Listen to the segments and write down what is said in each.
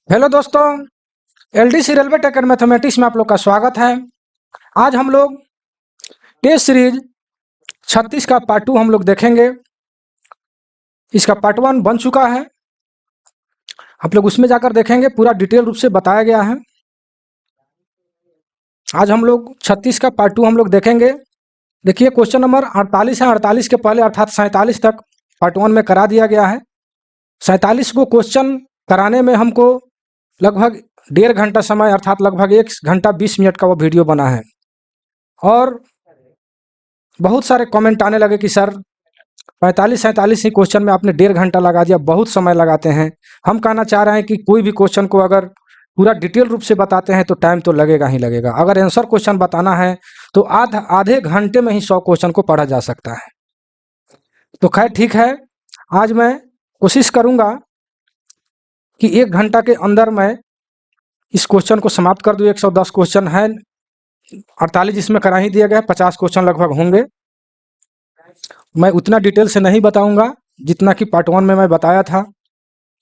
Hello दोस्तों, LDC railway tech and mathematics में आप लोग का स्वागत है। आज हम लोग टेस्ट सीरीज 36 का पार्ट 2 हम लोग देखेंगे। इसका पार्ट 1 बन चुका है, आप लोग उसमें जाकर देखेंगे, पूरा डिटेल रूप से बताया गया है। आज हम लोग 36 का पार्ट 2 हम लोग देखेंगे। देखिए क्वेश्चन नंबर 48 है, 48 के पहले अर्थात 47 तक पार्ट 1 में करा दिया गया है। 47 को क्वेश्चन कराने में हमको लगभग 1.5 घंटा समय अर्थात लगभग 1 घंटा 20 मिनट का वो वीडियो बना है। और बहुत सारे कमेंट आने लगे कि सर 45-47 ही क्वेश्चन में आपने 1.5 घंटा लगा दिया, बहुत समय लगाते हैं। हम कहना चाह रहे हैं कि कोई भी क्वेश्चन को अगर पूरा डिटेल रूप से बताते हैं तो टाइम तो लगेगा ही लगेगा। अगर आंसर क्वेश्चन बताना है तो आधे घंटे में ही 100 क्वेश्चन को पढ़ा जा सकता है। तो खैर ठीक है, आज मैं कोशिश करूंगा कि 1 घंटा के अंदर मैं इस क्वेश्चन को समाप्त कर दूं। 110 क्वेश्चन है, 48 इसमें करा ही दिया गया, 50 क्वेश्चन लगभग होंगे। मैं उतना डिटेल से नहीं बताऊंगा जितना कि पार्ट 1 में मैं बताया था,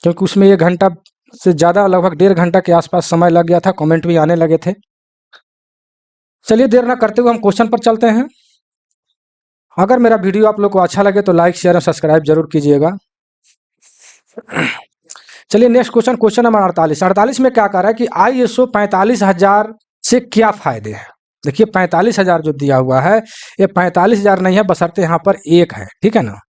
क्योंकि उसमें 1 घंटा से ज़्यादा लगभग 1.5 घंटा के आसपास समय लग गया था, कमेंट भी आने लगे थे। चलिए देर ना करते हुए हम क्वेश्चन पर चलते हैं। अगर मेरा वीडियो आप लोग को अच्छा लगे तो लाइक शेयर और सब्सक्राइब जरूर कीजिएगा। चलिए नेक्स्ट क्वेश्चन, क्वेश्चन नंबर 48 में क्या कह रहा है कि ISO 45,000 से क्या फायदे हैं। देखिए 45,000 जो दिया हुआ है, ये 45,000 नहीं है, बशर्ते यहाँ पर 1 है, ठीक है ना।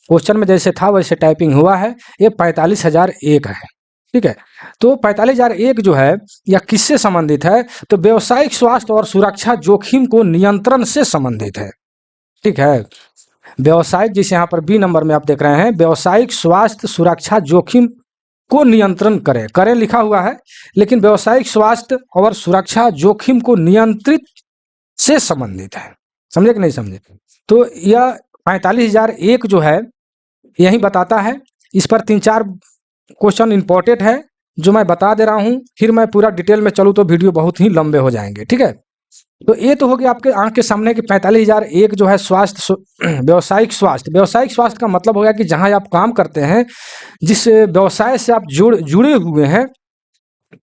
क्वेश्चन में जैसे था वैसे टाइपिंग हुआ है, ये 45,001 है, ठीक है। तो 45,001 जो है यह किससे संबंधित है, तो व्यवसायिक स्वास्थ्य और सुरक्षा जोखिम को नियंत्रण से संबंधित है, ठीक है। व्यवसायिक, जिसे यहाँ पर बी नंबर में आप देख रहे हैं, व्यवसायिक स्वास्थ्य सुरक्षा जोखिम को नियंत्रण करें लिखा हुआ है, लेकिन व्यवसायिक स्वास्थ्य और सुरक्षा जोखिम को नियंत्रित से संबंधित है। समझे कि नहीं समझे। तो यह 45,001 जो है यही बताता है। इस पर 3-4 क्वेश्चन इंपॉर्टेंट है जो मैं बता दे रहा हूं, फिर मैं पूरा डिटेल में चलूँ तो वीडियो बहुत ही लंबे हो जाएंगे, ठीक है। तो ये तो हो गया आपके आंख के सामने कि 45,001 जो है स्वास्थ्य व्यवसायिक स्वास्थ्य का मतलब हो गया कि जहां आप काम करते हैं, जिस व्यवसाय से आप जुड़े हुए हैं,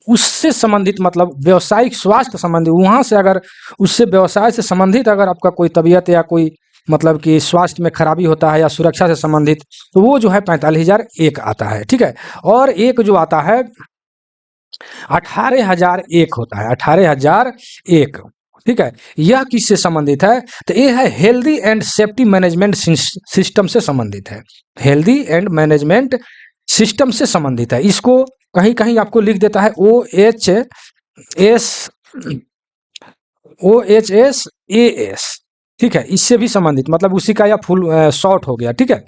उससे संबंधित, मतलब व्यवसायिक स्वास्थ्य संबंधित, वहां से अगर उससे व्यवसाय से संबंधित अगर आपका कोई तबीयत या कोई मतलब कि स्वास्थ्य में खराबी होता है या सुरक्षा से संबंधित, तो वो जो है 45,001 आता है, ठीक है। और एक जो आता है 18,001 होता है, 18,001, ठीक है। यह किससे संबंधित है, तो ये है healthy and safety management system से संबंधित है। हेल्दी एंड मैनेजमेंट सिस्टम से संबंधित है। इसको कहीं कहीं आपको लिख देता है OHSAS, ठीक है। इससे भी संबंधित, मतलब उसी का या फुल शॉर्ट हो गया, ठीक है।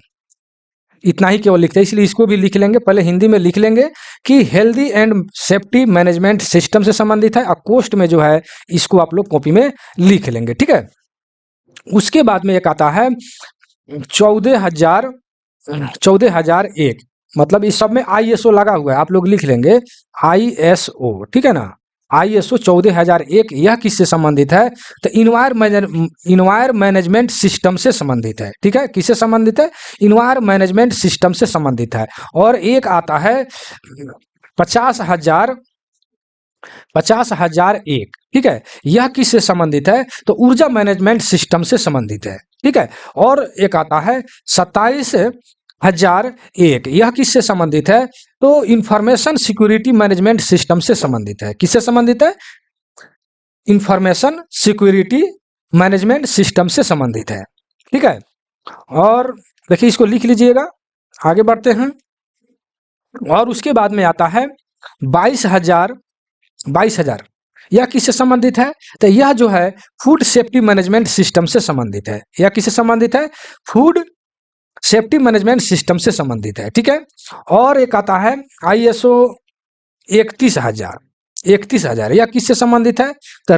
इतना ही केवल लिखते हैं, इसलिए इसको भी लिख लेंगे, पहले हिंदी में लिख लेंगे कि healthy and safety management system से संबंधित है। और कोस्ट में जो है इसको आप लोग कॉपी में लिख लेंगे, ठीक है। उसके बाद में एक आता है 14,001, मतलब इस सब में ISO लगा हुआ है, आप लोग लिख लेंगे ISO, ठीक है ना। ISO 14,001 यह किससे संबंधित है, तो इन्वायर मैनेजमेंट सिस्टम से संबंधित है, ठीक है। किससे संबंधित है, इन्वायर मैनेजमेंट सिस्टम से संबंधित है। और एक आता है 50,001, ठीक है। यह किससे संबंधित है, तो ऊर्जा मैनेजमेंट सिस्टम से संबंधित है, ठीक है। और एक आता है 27,001, यह किससे संबंधित है, तो इंफॉर्मेशन सिक्योरिटी मैनेजमेंट सिस्टम से संबंधित है। किससे संबंधित है, इंफॉर्मेशन सिक्योरिटी मैनेजमेंट सिस्टम से संबंधित है, ठीक है। और देखिए इसको लिख लीजिएगा, आगे बढ़ते हैं। और उसके बाद में आता है 22,000, यह किससे संबंधित है, तो यह जो है फूड सेफ्टी मैनेजमेंट सिस्टम से संबंधित है। यह किससे संबंधित है, फूड सेफ्टी मैनेजमेंट सिस्टम से संबंधित है, ठीक है। और एक आता है ISO 31,000, यह किससे संबंधित है, तो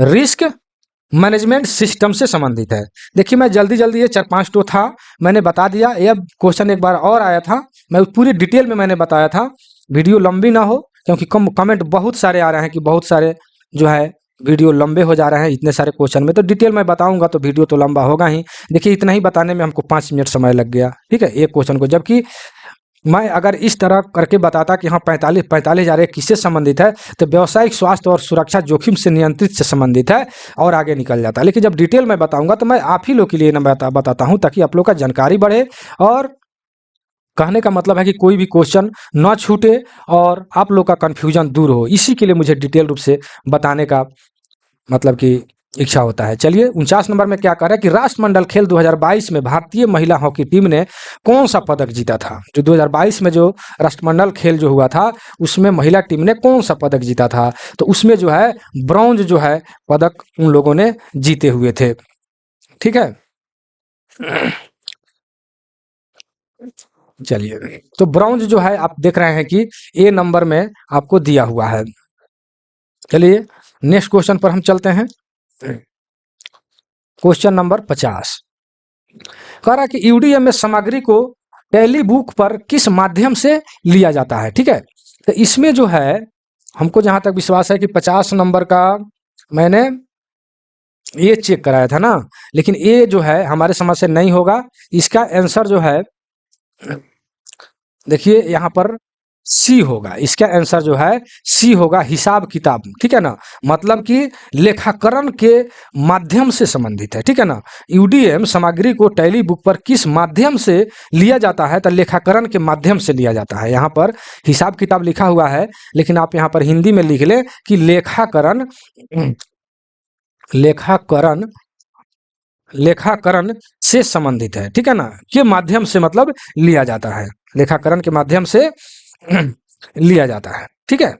रिस्क मैनेजमेंट सिस्टम से संबंधित है। देखिए मैं जल्दी ये 4-5 तो था, मैंने बता दिया। यह क्वेश्चन एक बार और आया था, मैं पूरी डिटेल में मैंने बताया था, वीडियो लंबी ना हो, क्योंकि कमेंट बहुत सारे आ रहे हैं कि बहुत सारे जो है वीडियो लंबे हो जा रहे हैं इतने सारे क्वेश्चन में, तो डिटेल मैं बताऊंगा तो वीडियो तो लंबा होगा ही। देखिए इतना ही बताने में हमको 5 मिनट समय लग गया, ठीक है, एक क्वेश्चन को। जबकि मैं अगर इस तरह करके बताता कि हाँ 45,000 एक किससे संबंधित है, तो व्यावसायिक स्वास्थ्य और सुरक्षा जोखिम से नियंत्रित से संबंधित है, और आगे निकल जाता। लेकिन जब डिटेल में बताऊंगा तो मैं आप ही लोग के लिए ना बताता हूँ, ताकि आप लोग का जानकारी बढ़े, और कहने का मतलब है कि कोई भी क्वेश्चन ना छूटे और आप लोग का कंफ्यूजन दूर हो, इसी के लिए मुझे डिटेल रूप से बताने का मतलब कि इच्छा होता है। चलिए 49 नंबर में क्या कह रहा है कि राष्ट्रमंडल खेल 2022 में भारतीय महिला हॉकी टीम ने कौन सा पदक जीता था। जो 2022 में जो राष्ट्रमंडल खेल जो हुआ था, उसमें महिला टीम ने कौन सा पदक जीता था, तो उसमें जो है ब्रॉन्ज जो है पदक उन लोगों ने जीते हुए थे, ठीक है। चलिए, तो ब्रॉन्ज जो है आप देख रहे हैं कि ए नंबर में आपको दिया हुआ है। चलिए नेक्स्ट क्वेश्चन पर हम चलते हैं। क्वेश्चन नंबर 50 कह रहा है कि यूडीएम में सामग्री को टैली बुक पर किस माध्यम से लिया जाता है, ठीक है। तो इसमें जो है हमको जहां तक विश्वास है कि 50 नंबर का मैंने ये चेक कराया था ना, लेकिन ये जो है हमारे समझ से नहीं होगा। इसका आंसर जो है देखिए यहाँ पर सी होगा, इसका आंसर जो है सी होगा, हिसाब किताब, ठीक है ना, मतलब कि लेखाकरण के माध्यम से संबंधित है, ठीक है ना। यूडीएम सामग्री को टैली बुक पर किस माध्यम से लिया जाता है, तो लेखाकरण के माध्यम से लिया जाता है। यहाँ पर हिसाब किताब लिखा हुआ है, लेकिन आप यहाँ पर हिंदी में लिख लें कि लेखाकरण लेखाकरण लेखाकरण से संबंधित है, ठीक है ना, के माध्यम से मतलब लिया जाता है, लेखाकरण के माध्यम से लिया जाता है, ठीक है।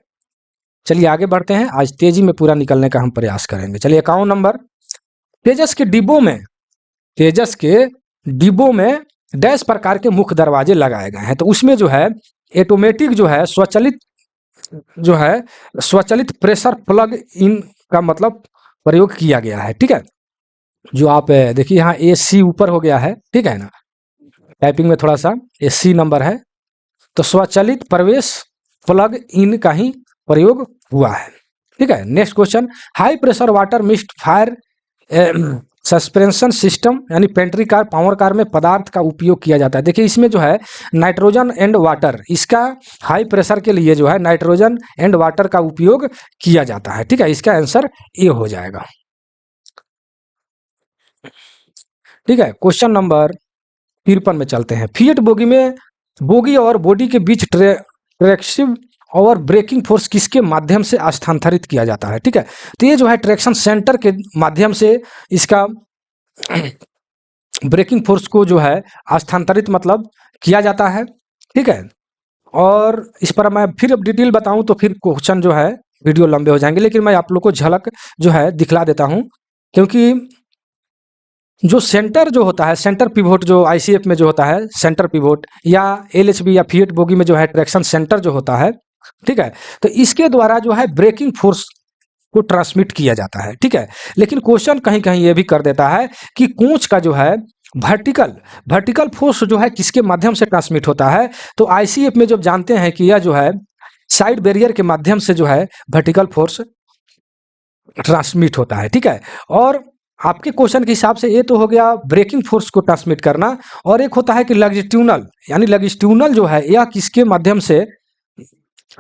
चलिए आगे बढ़ते हैं, आज तेजी में पूरा निकलने का हम प्रयास करेंगे। चलिए 51 नंबर, तेजस के डिब्बों में तेजस के डिब्बों में डैश प्रकार के मुख्य दरवाजे लगाए गए हैं, तो उसमें जो है ऑटोमेटिक जो है स्वचालित प्रेशर प्लग इन का मतलब प्रयोग किया गया है, ठीक है। जो आप देखिए यहाँ ए सी ऊपर हो गया है, ठीक है ना, टाइपिंग में थोड़ा सा ए सी नंबर है, तो स्वचालित प्रवेश प्लग इन का ही प्रयोग हुआ है, ठीक है। Next question, high pressure water mist fire suspension system यानी पेंट्री कार पावर कार में पदार्थ का उपयोग किया जाता है। देखिए इसमें जो है नाइट्रोजन एंड वाटर, इसका हाई प्रेशर के लिए जो है नाइट्रोजन एंड वाटर का उपयोग किया जाता है, ठीक है। इसका आंसर ए हो जाएगा, ठीक है। क्वेश्चन नंबर 53 में चलते हैं। फिएट बोगी और बॉडी के बीच ट्रैक्शन और ब्रेकिंग फोर्स किसके माध्यम से स्थानांतरित किया जाता है, ठीक है। तो ये जो है ट्रैक्शन सेंटर के माध्यम से इसका ब्रेकिंग फोर्स को जो है स्थानांतरित मतलब किया जाता है, ठीक है। और इस पर मैं फिर अब डिटेल बताऊं तो फिर क्वेश्चन जो है वीडियो लंबे हो जाएंगे, लेकिन मैं आप लोग को झलक जो है दिखला देता हूं, क्योंकि जो सेंटर जो होता है, सेंटर पिवोट जो आईसीएफ में जो होता है सेंटर पिवोट, या एलएचबी या फिएट बोगी में जो है ट्रैक्शन सेंटर जो होता है, ठीक है, तो इसके द्वारा जो है ब्रेकिंग फोर्स को ट्रांसमिट किया जाता है, ठीक है। लेकिन क्वेश्चन कहीं कहीं ये भी कर देता है कि कोच का जो है वर्टिकल फोर्स जो है किसके माध्यम से ट्रांसमिट होता है, तो आईसीएफ में जब जानते हैं कि यह जो है साइड बैरियर के माध्यम से जो है वर्टिकल फोर्स ट्रांसमिट होता है, ठीक है। और आपके क्वेश्चन के हिसाब से ये तो हो गया ब्रेकिंग फोर्स को ट्रांसमिट करना, और एक होता है कि लॉन्जिट्यूडनल, यानी लॉन्जिट्यूडनल जो है यह किसके माध्यम से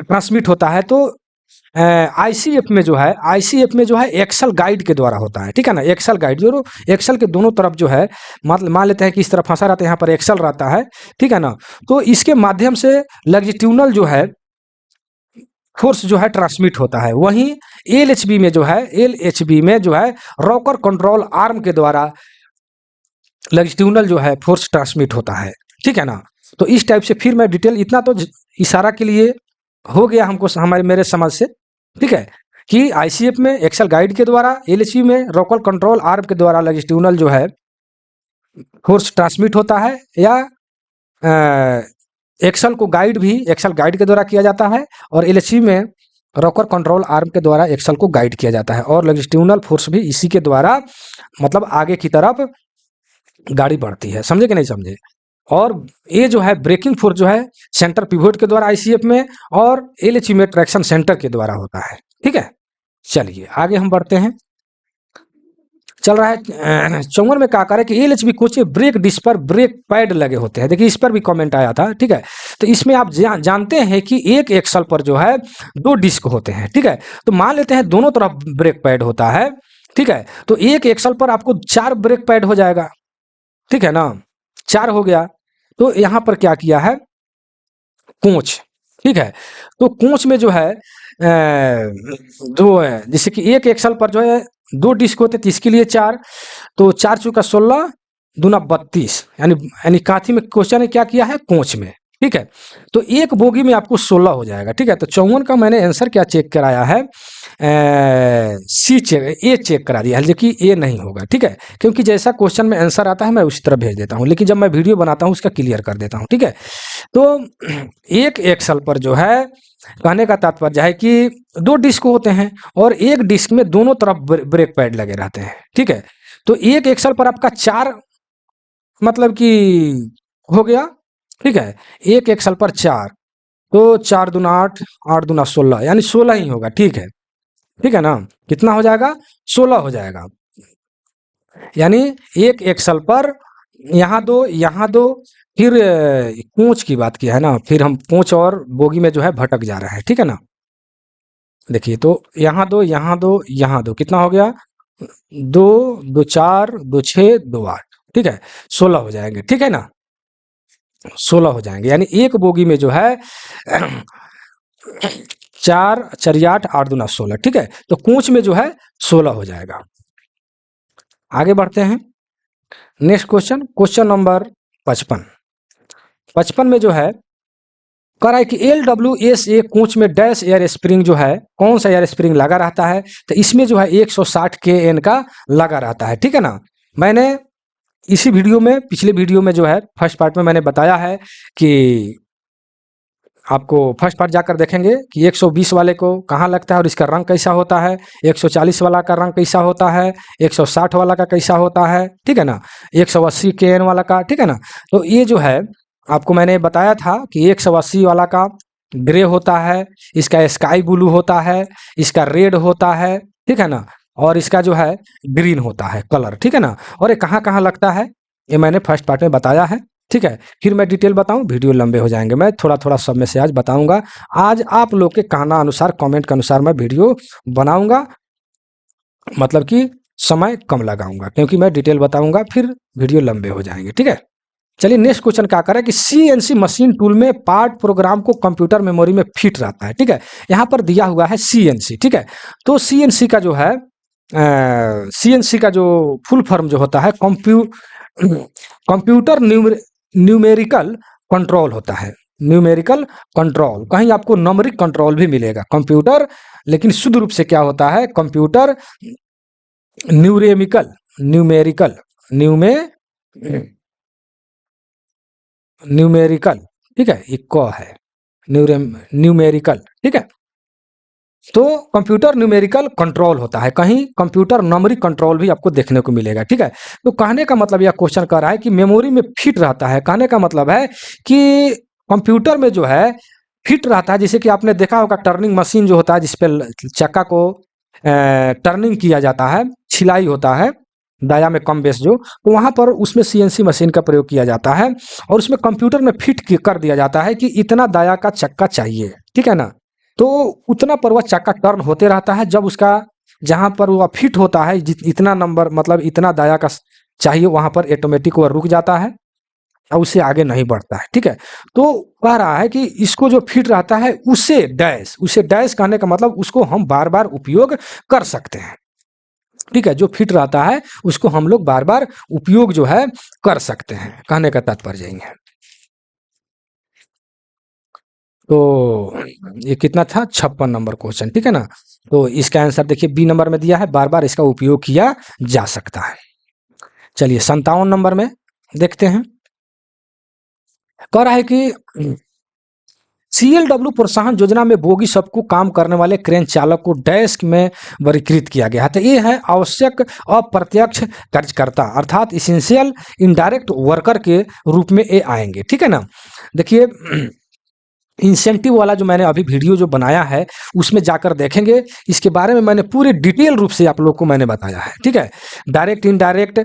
ट्रांसमिट होता है, तो आईसीएफ में जो है एक्सल गाइड के द्वारा होता है, ठीक है ना। एक्सल गाइड जो एक्सल के दोनों तरफ जो है मान लेते हैं कि इस तरफ फंसा रहता है, यहाँ पर एक्सल रहता है, ठीक है ना, तो इसके माध्यम से लॉन्जिट्यूडनल जो है फोर्स जो है ट्रांसमिट होता है। वहीं एलएचबी में जो है रॉकर कंट्रोल आर्म के द्वारा लॉन्जिट्यूडनल जो है फोर्स ट्रांसमिट होता है, ठीक है ना। तो इस टाइप से फिर मैं डिटेल इतना तो इशारा के लिए हो गया हमको मेरे समझ से, ठीक है, कि आईसीएफ में एक्सल गाइड के द्वारा, एलएचबी में रॉकर कंट्रोल आर्म के द्वारा लॉन्जिट्यूडनल जो है फोर्स ट्रांसमिट होता है, या एक्सल गाइड के द्वारा किया जाता है, और एलएचबी में रॉकर कंट्रोल आर्म के द्वारा एक्सल को गाइड किया जाता है, और लॉन्जिट्यूडनल फोर्स भी इसी के द्वारा मतलब आगे की तरफ गाड़ी बढ़ती है। समझे कि नहीं समझे। और ये जो है ब्रेकिंग फोर्स जो है सेंटर पिवोट के द्वारा आईसीएफ में, और एलएचबी में ट्रैक्शन सेंटर के द्वारा होता है, ठीक है। चलिए आगे हम बढ़ते हैं। चल रहा है 54 में क्या करे कि एलएचबी कोच में ब्रेक डिस्क पर ब्रेक पैड लगे होते हैं। देखिए इस पर भी कमेंट आया था, ठीक है। तो इसमें आप जानते हैं कि एक एक्सल पर जो है 2 डिस्क होते हैं, ठीक है। तो मान लेते हैं दोनों तरफ ब्रेक पैड होता है, ठीक है। तो एक एक्सल पर आपको 4 ब्रेक पैड हो जाएगा, ठीक है ना, 4 हो गया। तो यहाँ पर क्या किया है कोच, ठीक है। तो कोच में जो है दो है, जैसे कि एक एक्सल पर जो है 2 डिस्क होते हैं, तो इसके लिए 4, तो 4 चौका 16 दूना 32, यानी काथी में क्वेश्चन ने क्या किया है कोच में, ठीक है। तो एक बोगी में आपको 16 हो जाएगा, ठीक है। तो 54 का मैंने आंसर क्या चेक कराया है, सी चेक, ए चेक करा दिया है, लेकिन ए नहीं होगा, ठीक है। क्योंकि जैसा क्वेश्चन में आंसर आता है मैं उसी तरह भेज देता हूँ, लेकिन जब मैं वीडियो बनाता हूँ उसका क्लियर कर देता हूँ, ठीक है। तो एक एक्सल पर जो है कहने का तात्पर्य है कि 2 डिस्क होते हैं और एक डिस्क में दोनों तरफ ब्रेक पैड लगे रहते हैं, ठीक है। तो एक एक्सल पर आपका 4 मतलब कि हो गया, ठीक है। एक एक्सल पर 4, तो 4 दूना 8, 8 दूना 16, यानी 16 ही होगा, ठीक है, ठीक है ना। कितना हो जाएगा 16 हो जाएगा। यानी एक एक्सल पर यहाँ दो, फिर पूंछ की बात किया है ना, फिर हम पूंछ और बोगी में जो है भटक जा रहे हैं, ठीक है ना। देखिए तो यहाँ दो, यहाँ दो, यहाँ दो, कितना हो गया 2, 2 4, 2 6, 2 8, ठीक है, 16 हो जाएंगे, ठीक है ना, 16 हो जाएंगे। यानी एक बोगी में जो है 4 4 8, 8 दूना 16, ठीक है। तो कोच में जो है 16 हो जाएगा। आगे बढ़ते हैं नेक्स्ट क्वेश्चन, क्वेश्चन नंबर 55। 55 में जो है कह रहा है कि LWSA कोच में डैश एयर स्प्रिंग जो है कौन सा एयर स्प्रिंग लगा रहता है, तो इसमें जो है 160 KN का लगा रहता है, ठीक है ना। मैंने इसी वीडियो में, पिछले वीडियो में जो है फर्स्ट पार्ट में मैंने बताया है कि आपको फर्स्ट पार्ट जाकर देखेंगे कि 120 वाले को कहाँ लगता है और इसका रंग कैसा होता है, 140 वाला का रंग कैसा होता है, 160 वाला का कैसा होता है, ठीक है ना, 180 KN वाला का, ठीक है ना। तो ये जो है आपको मैंने बताया था कि 180 वाला का ग्रे होता है, इसका स्काई ब्लू होता है, इसका रेड होता है, ठीक है ना, और इसका जो है ग्रीन होता है कलर, ठीक है ना। और ये कहाँ कहाँ लगता है ये मैंने फर्स्ट पार्ट में बताया है, ठीक है। फिर मैं डिटेल बताऊं, वीडियो लंबे हो जाएंगे, मैं थोड़ा थोड़ा सब में से आज बताऊंगा। आज आप लोग के कहना अनुसार, कमेंट के अनुसार मैं वीडियो बनाऊंगा, मतलब कि समय कम लगाऊंगा, क्योंकि मैं डिटेल बताऊंगा फिर वीडियो लंबे हो जाएंगे, ठीक है। चलिए नेक्स्ट क्वेश्चन क्या करें कि CNC मशीन टूल में पार्ट प्रोग्राम को कंप्यूटर मेमोरी में फिट रहता है, ठीक है। यहाँ पर दिया हुआ है CNC, ठीक है। तो CNC का जो है CNC का जो फुल फॉर्म जो होता है कंप्यूटर न्यूमेरिकल कंट्रोल होता है, न्यूमेरिकल कंट्रोल। कहीं आपको नंबरिक कंट्रोल भी मिलेगा कंप्यूटर, लेकिन शुद्ध रूप से क्या होता है कंप्यूटर न्यूमेरिकल, न्यूमेरिकल, न्यूमे न्यूमेरिकल, ठीक है, एक क है न्यूमेरिकल, ठीक है। तो कंप्यूटर न्यूमेरिकल कंट्रोल होता है, कहीं कंप्यूटर नंबरिक कंट्रोल भी आपको देखने को मिलेगा, ठीक है। तो कहने का मतलब यह क्वेश्चन कर रहा है कि मेमोरी में फिट रहता है, कहने का मतलब है कि कंप्यूटर में जो है फिट रहता है। जैसे कि आपने देखा होगा टर्निंग मशीन जो होता है जिसपे चक्का को टर्निंग किया जाता है, छिलाई होता है दाया में कम बेस जो, तो वहां पर उसमें CNC मशीन का प्रयोग किया जाता है और उसमें कंप्यूटर में फिट कर दिया जाता है कि इतना दाया का चक्का चाहिए, ठीक है ना। तो उतना पर वह चक्का टर्न होते रहता है, जब उसका जहां पर वह फिट होता है इतना नंबर मतलब इतना दाया का चाहिए, वहां पर ऑटोमेटिक वह रुक जाता है और उससे आगे नहीं बढ़ता है, ठीक है। तो कह रहा है कि इसको जो फिट रहता है उसे डैश कहने का मतलब उसको हम बार बार उपयोग कर सकते हैं, ठीक है। जो फिट रहता है उसको हम लोग बार बार उपयोग जो है कर सकते हैं, कहने का तात्पर्य यही है। तो ये कितना था 56 नंबर क्वेश्चन, ठीक है ना। तो इसका आंसर देखिए बी नंबर में दिया है, बार बार इसका उपयोग किया जा सकता है। चलिए 57 नंबर में देखते हैं, कह रहा है कि CLW प्रोत्साहन योजना में बोगी सबको काम करने वाले क्रेन चालक को डैश में वर्गीकृत किया गया है। तो ये है आवश्यक अप्रत्यक्ष कार्यकर्ता, अर्थात इसेंशियल इनडायरेक्ट वर्कर के रूप में ये आएंगे, ठीक है ना। देखिए इंसेंटिव वाला जो मैंने अभी वीडियो जो बनाया है उसमें जाकर देखेंगे, इसके बारे में मैंने पूरे डिटेल रूप से आप लोग को मैंने बताया है। ठीक है, डायरेक्ट इनडायरेक्ट,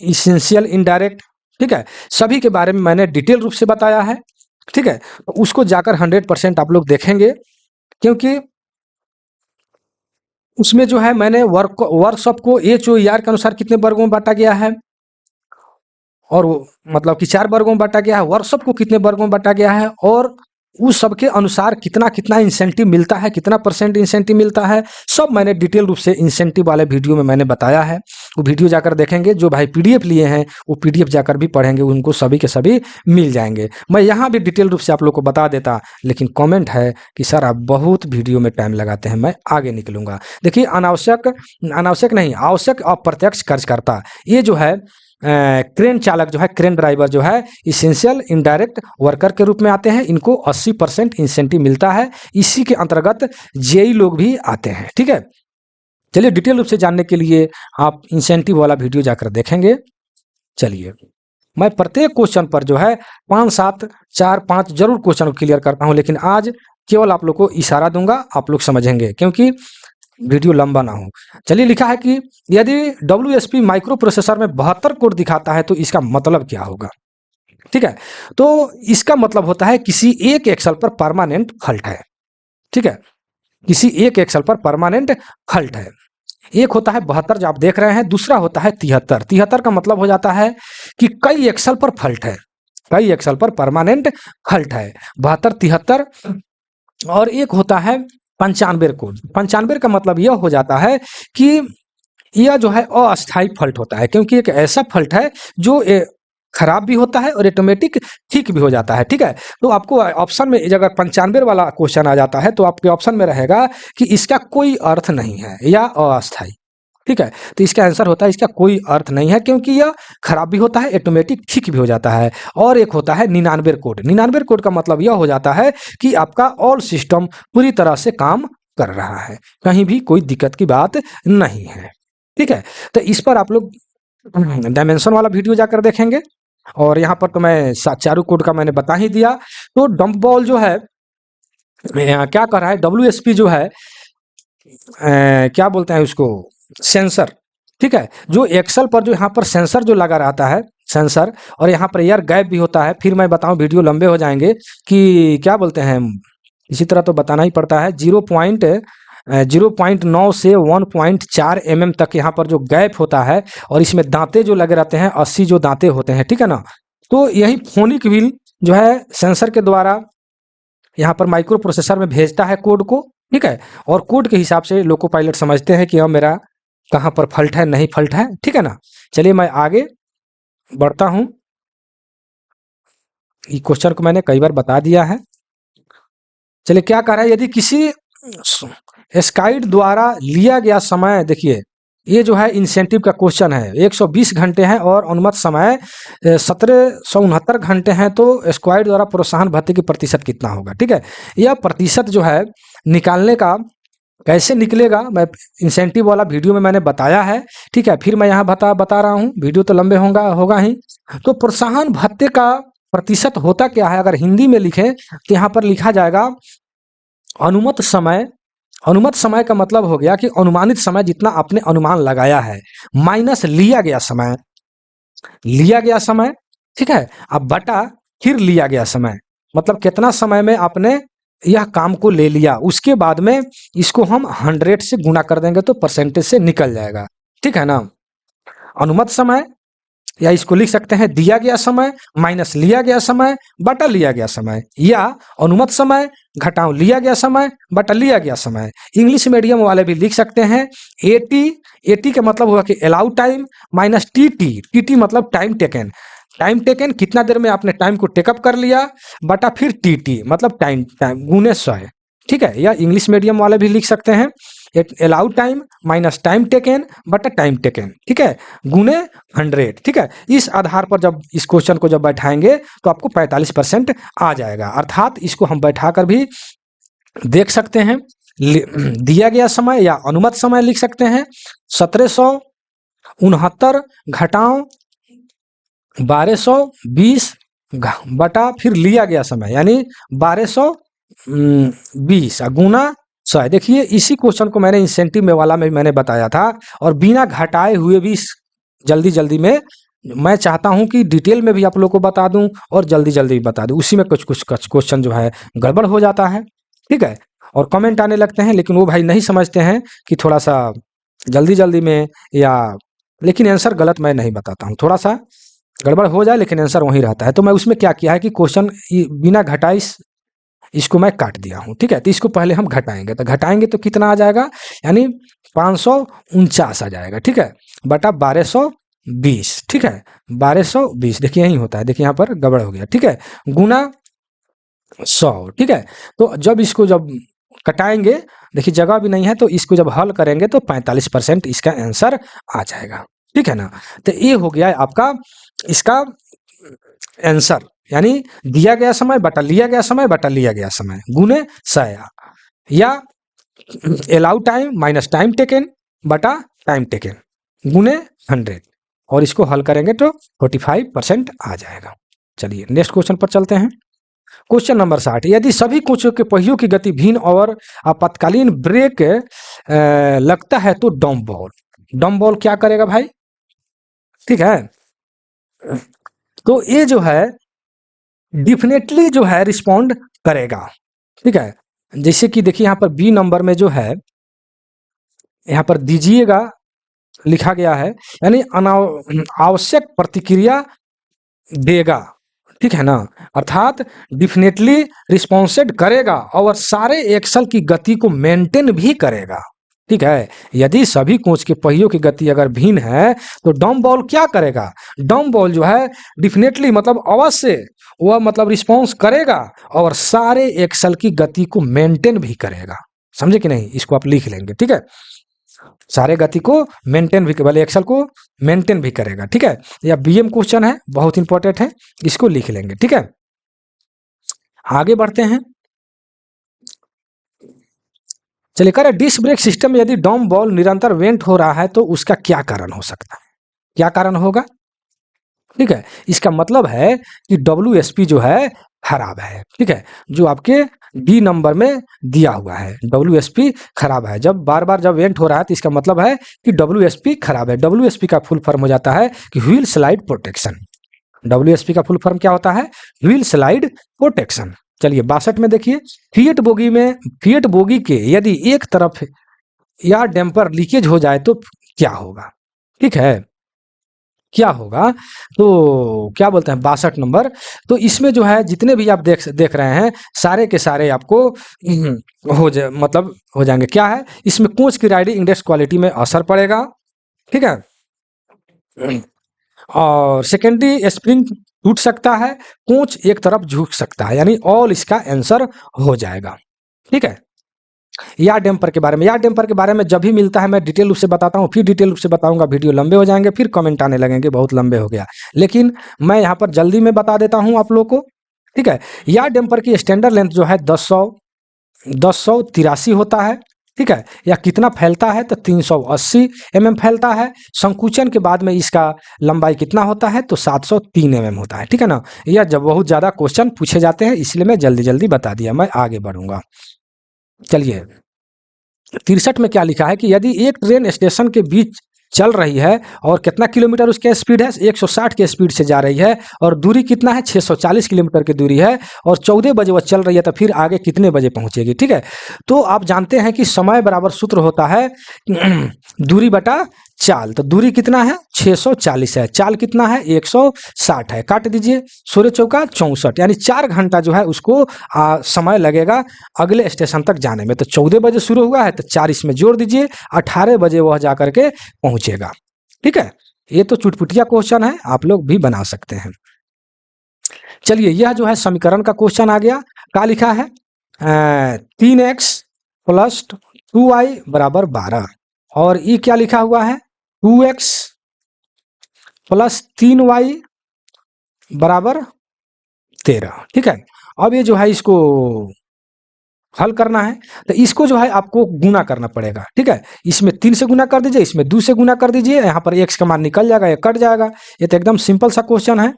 इसेंशियल इनडायरेक्ट, ठीक है, सभी के बारे में मैंने डिटेल रूप से बताया है। ठीक है, तो उसको जाकर 100% आप लोग देखेंगे, क्योंकि उसमें जो है मैंने वर्कशॉप को HOER के अनुसार कितने वर्गों में बांटा गया है, और वो मतलब कि 4 वर्गों में बांटा गया है, वर्कशॉप को कितने वर्गों में बांटा गया है, और उस सब के अनुसार कितना कितना इंसेंटिव मिलता है, कितना % इंसेंटिव मिलता है, सब मैंने डिटेल रूप से इंसेंटिव वाले वीडियो में मैंने बताया है। वो वीडियो जाकर देखेंगे, जो भाई PDF लिए हैं वो PDF जाकर भी पढ़ेंगे, उनको सभी के सभी मिल जाएंगे। मैं यहाँ भी डिटेल रूप से आप लोग को बता देता, लेकिन कमेंट है कि सर आप बहुत वीडियो में टाइम लगाते हैं, मैं आगे निकलूंगा। देखिए, अनावश्यक नहीं, आवश्यक अप्रत्यक्ष खर्चकर्ता, ये जो है क्रेन चालक जो है, क्रेन ड्राइवर जो है, इसेंशियल इनडायरेक्ट वर्कर के रूप में आते हैं। इनको 80% इंसेंटिव मिलता है। इसी के अंतर्गत जेई लोग भी आते हैं। ठीक है, चलिए डिटेल रूप से जानने के लिए आप इंसेंटिव वाला वीडियो जाकर देखेंगे। चलिए, मैं प्रत्येक क्वेश्चन पर जो है 5, 7, 4, 5 जरूर क्वेश्चन को क्लियर करता हूं, लेकिन आज केवल आप लोग को इशारा दूंगा, आप लोग समझेंगे, क्योंकि वीडियो लंबा ना हो। चलिए, लिखा है कि यदि WSP माइक्रो प्रोसेसर में 72 कोड दिखाता है तो इसका मतलब क्या होगा। ठीक है, तो इसका मतलब होता है किसी एक एक्सेल पर परमानेंट फॉल्ट है। ठीक है, किसी एक एक्सेल पर परमानेंट फॉल्ट है। एक होता है 72 जो आप देख रहे हैं, दूसरा होता है 73। 73 का मतलब हो जाता है कि कई एक्सेल पर फॉल्ट है, कई एक्सेल पर परमानेंट फॉल्ट है। 72, 73, और एक होता है 95 कोड। 95 का मतलब यह हो जाता है कि यह जो है अस्थायी फॉल्ट होता है, क्योंकि एक ऐसा फॉल्ट है जो खराब भी होता है और ऑटोमेटिक ठीक भी हो जाता है। ठीक है, तो आपको ऑप्शन में अगर 95 वाला क्वेश्चन आ जाता है तो आपके ऑप्शन में रहेगा कि इसका कोई अर्थ नहीं है या अस्थायी। ठीक है, तो इसका आंसर होता है इसका कोई अर्थ नहीं है, क्योंकि यह खराब भी होता है, ऑटोमेटिक ठीक भी हो जाता है। और एक होता है 99 कोड। 99 कोड का मतलब यह हो जाता है कि आपका ऑल सिस्टम पूरी तरह से काम कर रहा है, कहीं भी कोई दिक्कत की बात नहीं है। ठीक है, तो इस पर आप लोग डायमेंशन वाला वीडियो जाकर देखेंगे, और यहाँ पर तो मैं चारों कोड का मैंने बता ही दिया। तो डंप बॉल जो है क्या कर रहा है, WSP जो है क्या बोलते हैं उसको, सेंसर। ठीक है, जो एक्सेल पर जो यहाँ पर सेंसर जो लगा रहता है, सेंसर, और यहाँ पर एयर गैप भी होता है। फिर मैं बताऊं, वीडियो लंबे हो जाएंगे, कि क्या बोलते हैं, इसी तरह तो बताना ही पड़ता है। 0.9 से 1.4 mm तक यहाँ पर जो गैप होता है, और इसमें दांते जो लगे रहते हैं, 80 जो दांते होते हैं। ठीक है ना, तो यही फोनिक व्हील जो है सेंसर के द्वारा यहाँ पर माइक्रो प्रोसेसर में भेजता है कोड को। ठीक है, और कोड के हिसाब से लोको पायलट समझते हैं कि हाँ मेरा कहाँ पर फॉल्ट है, नहीं फॉल्ट है। ठीक है ना, चलिए मैं आगे बढ़ता हूँ। ये क्वेश्चन को मैंने कई बार बता दिया है। चलिए, क्या कह रहा है, यदि किसी स्काइड द्वारा लिया गया समय, देखिए ये जो है इंसेंटिव का क्वेश्चन है, 120 घंटे हैं और अनुमत समय 1769 घंटे हैं, तो स्क्वाइड द्वारा प्रोत्साहन भत्ते की प्रतिशत कितना होगा। ठीक है, यह प्रतिशत जो है निकालने का कैसे निकलेगा, मैं इंसेंटिव वाला वीडियो में मैंने बताया है। ठीक है, फिर मैं यहाँ बता रहा हूँ, वीडियो तो लंबे होगा ही। तो प्रोत्साहन भत्ते का प्रतिशत होता क्या है, अगर हिंदी में लिखें तो यहाँ पर लिखा जाएगा अनुमत समय। अनुमत समय का मतलब हो गया कि अनुमानित समय जितना आपने अनुमान लगाया है, माइनस लिया गया समय, लिया गया समय। ठीक है, अब बटा फिर लिया गया समय, मतलब कितना समय में आपने यह काम को ले लिया, उसके बाद में इसको हम 100 से गुना कर देंगे तो परसेंटेज से निकल जाएगा। ठीक है ना, अनुमत समय, या इसको लिख सकते हैं दिया गया समय माइनस लिया गया समय बटा लिया गया समय, या अनुमत समय घटाओ लिया गया समय बटा लिया गया समय। इंग्लिश मीडियम वाले भी लिख सकते हैं 80 का मतलब हुआ कि अलाउ टाइम माइनस टी मतलब टाइम टेकन। टाइम टेकन कितना देर में आपने टाइम को टेकअप कर लिया, बटा फिर टी मतलब टाइम गुने 100 है। ठीक है, या इंग्लिश मीडियम वाले भी लिख सकते हैं allow time minus time taken बटा टाइम टेकन। ठीक है, गुने 100। ठीक है, इस आधार पर जब इस क्वेश्चन को जब बैठाएंगे तो आपको 45% आ जाएगा। अर्थात इसको हम बैठाकर भी देख सकते हैं, दिया गया समय या अनुमत समय लिख सकते हैं 1769 घटाओ 1220 बटा फिर लिया गया समय यानी 1220 गुना 100। देखिए इसी क्वेश्चन को मैंने इंसेंटिव में वाला में मैंने बताया था, और बिना घटाए हुए भी जल्दी जल्दी में मैं चाहता हूं कि डिटेल में भी आप लोग को बता दूं और जल्दी जल्दी भी बता दूं। उसी में कुछ कुछ क्वेश्चन जो है गड़बड़ हो जाता है, ठीक है, और कमेंट आने लगते हैं, लेकिन वो भाई नहीं समझते हैं कि थोड़ा सा जल्दी जल्दी में या, लेकिन आंसर गलत मैं नहीं बताता हूँ, थोड़ा सा गड़बड़ हो जाए लेकिन आंसर वहीं रहता है। तो मैं उसमें क्या किया है कि क्वेश्चन बिना घटाई इसको मैं काट दिया हूँ, ठीक है। तो इसको पहले हम घटाएंगे, तो घटाएंगे तो कितना आ जाएगा, यानी 549 आ जाएगा, ठीक है, बटा 1220, ठीक है, 1220 देखिए यही होता है, देखिए यहाँ पर गड़बड़ हो गया, ठीक है, गुना 100, ठीक है। तो जब इसको जब कटाएंगे, देखिए जगह भी नहीं है, तो इसको जब हल करेंगे तो 45% इसका आंसर आ जाएगा, ठीक है ना। तो ये हो गया है आपका इसका आंसर, यानी दिया गया समय बटा लिया गया समय बटा लिया गया समय गुने 100, या allow time minus time taken बटा टाइम टेकन गुने 100, और इसको हल करेंगे तो 45% आ जाएगा। चलिए नेक्स्ट क्वेश्चन पर चलते हैं। क्वेश्चन नंबर 60, यदि सभी कोचों के पहियों की गति भिन्न और आपातकालीन ब्रेक लगता है तो डम बॉल क्या करेगा भाई, ठीक है। तो ये जो है डिफिनेटली जो है रिस्पॉन्ड करेगा, ठीक है। जैसे कि देखिए यहाँ पर बी नंबर में जो है यहाँ पर दीजिएगा लिखा गया है, यानी आवश्यक प्रतिक्रिया देगा, ठीक है ना, अर्थात डिफिनेटली रिस्पॉन्सेड करेगा और सारे एक्सल की गति को मेंटेन भी करेगा, ठीक है। यदि सभी कोच के पहियों की गति अगर भिन्न है तो डम बॉल क्या करेगा, डम बॉल जो है डिफिनेटली मतलब अवश्य वह मतलब रिस्पॉन्स करेगा और सारे एक्सल की गति को मेंटेन भी करेगा, समझे कि नहीं, इसको आप लिख लेंगे, ठीक है, सारे गति को मेंटेन भी, वाले एक्सल को मेंटेन भी करेगा, ठीक है। या बीएम क्वेश्चन है, बहुत इंपॉर्टेंट है, इसको लिख लेंगे, ठीक है। आगे बढ़ते हैं, चलिए करें डिस्क ब्रेक सिस्टम में यदि डम बॉल निरंतर वेंट हो रहा है तो उसका क्या कारण हो सकता है, क्या कारण होगा, ठीक है। इसका मतलब है कि WSP जो है खराब है, ठीक है, जो आपके डी नंबर में दिया हुआ है WSP खराब है। जब बार बार जब वेंट हो रहा है तो इसका मतलब है कि WSP खराब है। WSP का फुल फॉर्म हो जाता है कि व्हील स्लाइड प्रोटेक्शन। WSP का फुल फॉर्म क्या होता है, व्हील स्लाइड प्रोटेक्शन। चलिए 62 में देखिए, फिएट बोगी के यदि एक तरफ या डैम्पर लीकेज हो जाए तो क्या होगा, ठीक है, क्या होगा। तो क्या बोलते हैं 62 नंबर, तो इसमें जो है जितने भी आप देख रहे हैं सारे के सारे आपको मतलब हो जाएंगे, क्या है इसमें कोच की राइडिंग इंडेक्स क्वालिटी में असर पड़ेगा, ठीक है, और सेकेंडरी स्प्रिंग टूट सकता है, कोच एक तरफ झुक सकता है, यानी ऑल इसका आंसर हो जाएगा, ठीक है। या डैम्पर के बारे में, या डैम्पर के बारे में जब भी मिलता है मैं डिटेल रूप से बताता हूँ, फिर डिटेल रूप से बताऊंगा, वीडियो लंबे हो जाएंगे, फिर कमेंट आने लगेंगे बहुत लंबे हो गया, लेकिन मैं यहाँ पर जल्दी में बता देता हूँ आप लोग को, ठीक है। या डैम्पर की स्टैंडर्ड लेंथ जो है 1083 होता है, ठीक है, या कितना फैलता है तो 380 mm फैलता है। संकुचन के बाद में इसका लंबाई कितना होता है तो 703 mm होता है, ठीक है ना। यह जब बहुत ज़्यादा क्वेश्चन पूछे जाते हैं इसलिए मैं जल्दी जल्दी बता दिया, मैं आगे बढ़ूंगा। चलिए 63 में क्या लिखा है कि यदि एक ट्रेन स्टेशन के बीच चल रही है और कितना किलोमीटर उसके स्पीड है 160 के स्पीड से जा रही है और दूरी कितना है 640 किलोमीटर की दूरी है और 14 बजे वह चल रही है, तो फिर आगे कितने बजे पहुंचेगी, ठीक है। तो आप जानते हैं कि समय बराबर सूत्र होता है दूरी बटा चाल, तो दूरी कितना है 640 है, चाल कितना है 160 है, काट दीजिए 16 चौका 64, यानी 4 घंटा जो है उसको समय लगेगा अगले स्टेशन तक जाने में। तो 14 बजे शुरू हुआ है तो 4 इसमें जोड़ दीजिए, 18 बजे वह जा करके पहुंचेगा, ठीक है। ये तो चुटपुटिया क्वेश्चन है, आप लोग भी बना सकते हैं। चलिए यह जो है समीकरण का क्वेश्चन आ गया, क्या लिखा है 3x प्लस 2y बराबर 12, और ये क्या लिखा हुआ है 2x प्लस 3y बराबर 13, ठीक है। अब ये जो है इसको हल करना है, तो इसको जो है आपको गुना करना पड़ेगा, ठीक है। इसमें 3 से गुना कर दीजिए, इसमें 2 से गुना कर दीजिए, यहाँ पर x का मान निकल जाएगा या कट जाएगा। ये तो एकदम सिंपल सा क्वेश्चन है।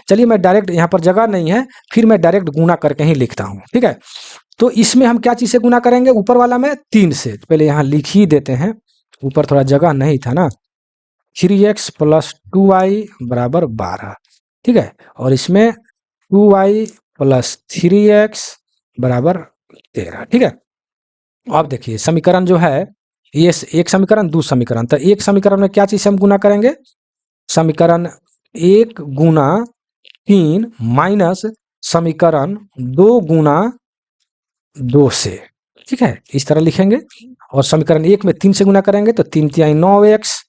चलिए मैं डायरेक्ट, यहाँ पर जगह नहीं है, फिर मैं डायरेक्ट गुना करके ही लिखता हूँ, ठीक है। तो इसमें हम क्या चीज़ से गुना करेंगे, ऊपर वाला में 3 से, तो पहले यहाँ लिख ही देते हैं, ऊपर थोड़ा जगह नहीं था ना। 3x प्लस 2y बराबर 12, ठीक है। और इसमें 2y प्लस 3x बराबर 13, ठीक है। अब देखिए समीकरण जो है, ये एक समीकरण, दो समीकरण, तो एक समीकरण में क्या चीज़ से हम गुना करेंगे, समीकरण 1 गुना 3 माइनस समीकरण 2 गुना 2 से, ठीक है, इस तरह लिखेंगे। और समीकरण 1 में 3 से गुना करेंगे तो 3 तिहाई 9x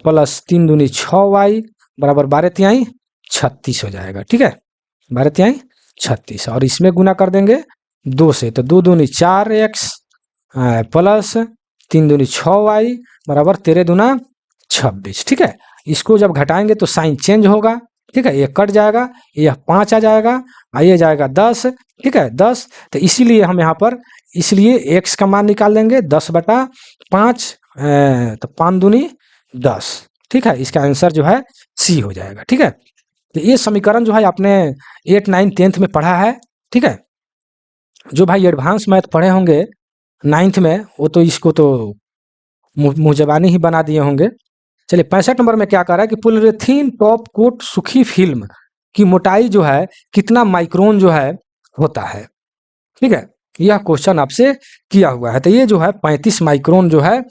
प्लस 3 दूनी 6y बराबर 12 तिहाई 36 हो जाएगा, ठीक है, 12 तिहाई 36। और इसमें गुना कर देंगे 2 से, तो 2 दूनी 4x प्लस 3 दूनी 6y बराबर 13 दूना 26, ठीक है। इसको जब घटाएंगे तो साइन चेंज होगा, ठीक है, ये कट जाएगा, यह 5 आ जाएगा, ये जाएगा 10, ठीक है, 10। तो इसीलिए हम यहाँ पर, इसलिए x का मान निकाल लेंगे 10/5, तो 5 दूनी 10, ठीक है। इसका आंसर जो है सी हो जाएगा, ठीक है। तो ये समीकरण जो है आपने 8, 9, 10th में पढ़ा है, ठीक है। जो भाई एडवांस मैथ पढ़े होंगे 9th में, वो तो इसको तो मुँह ज़बानी ही बना दिए होंगे। चलिए 65 नंबर में क्या कह रहा है कि पॉलीयुरेथीन टॉप कोट सूखी फिल्म की मोटाई जो है कितना माइक्रोन जो है होता है, ठीक है। यह क्वेश्चन आपसे किया हुआ है। तो ये जो है 35 माइक्रोन जो है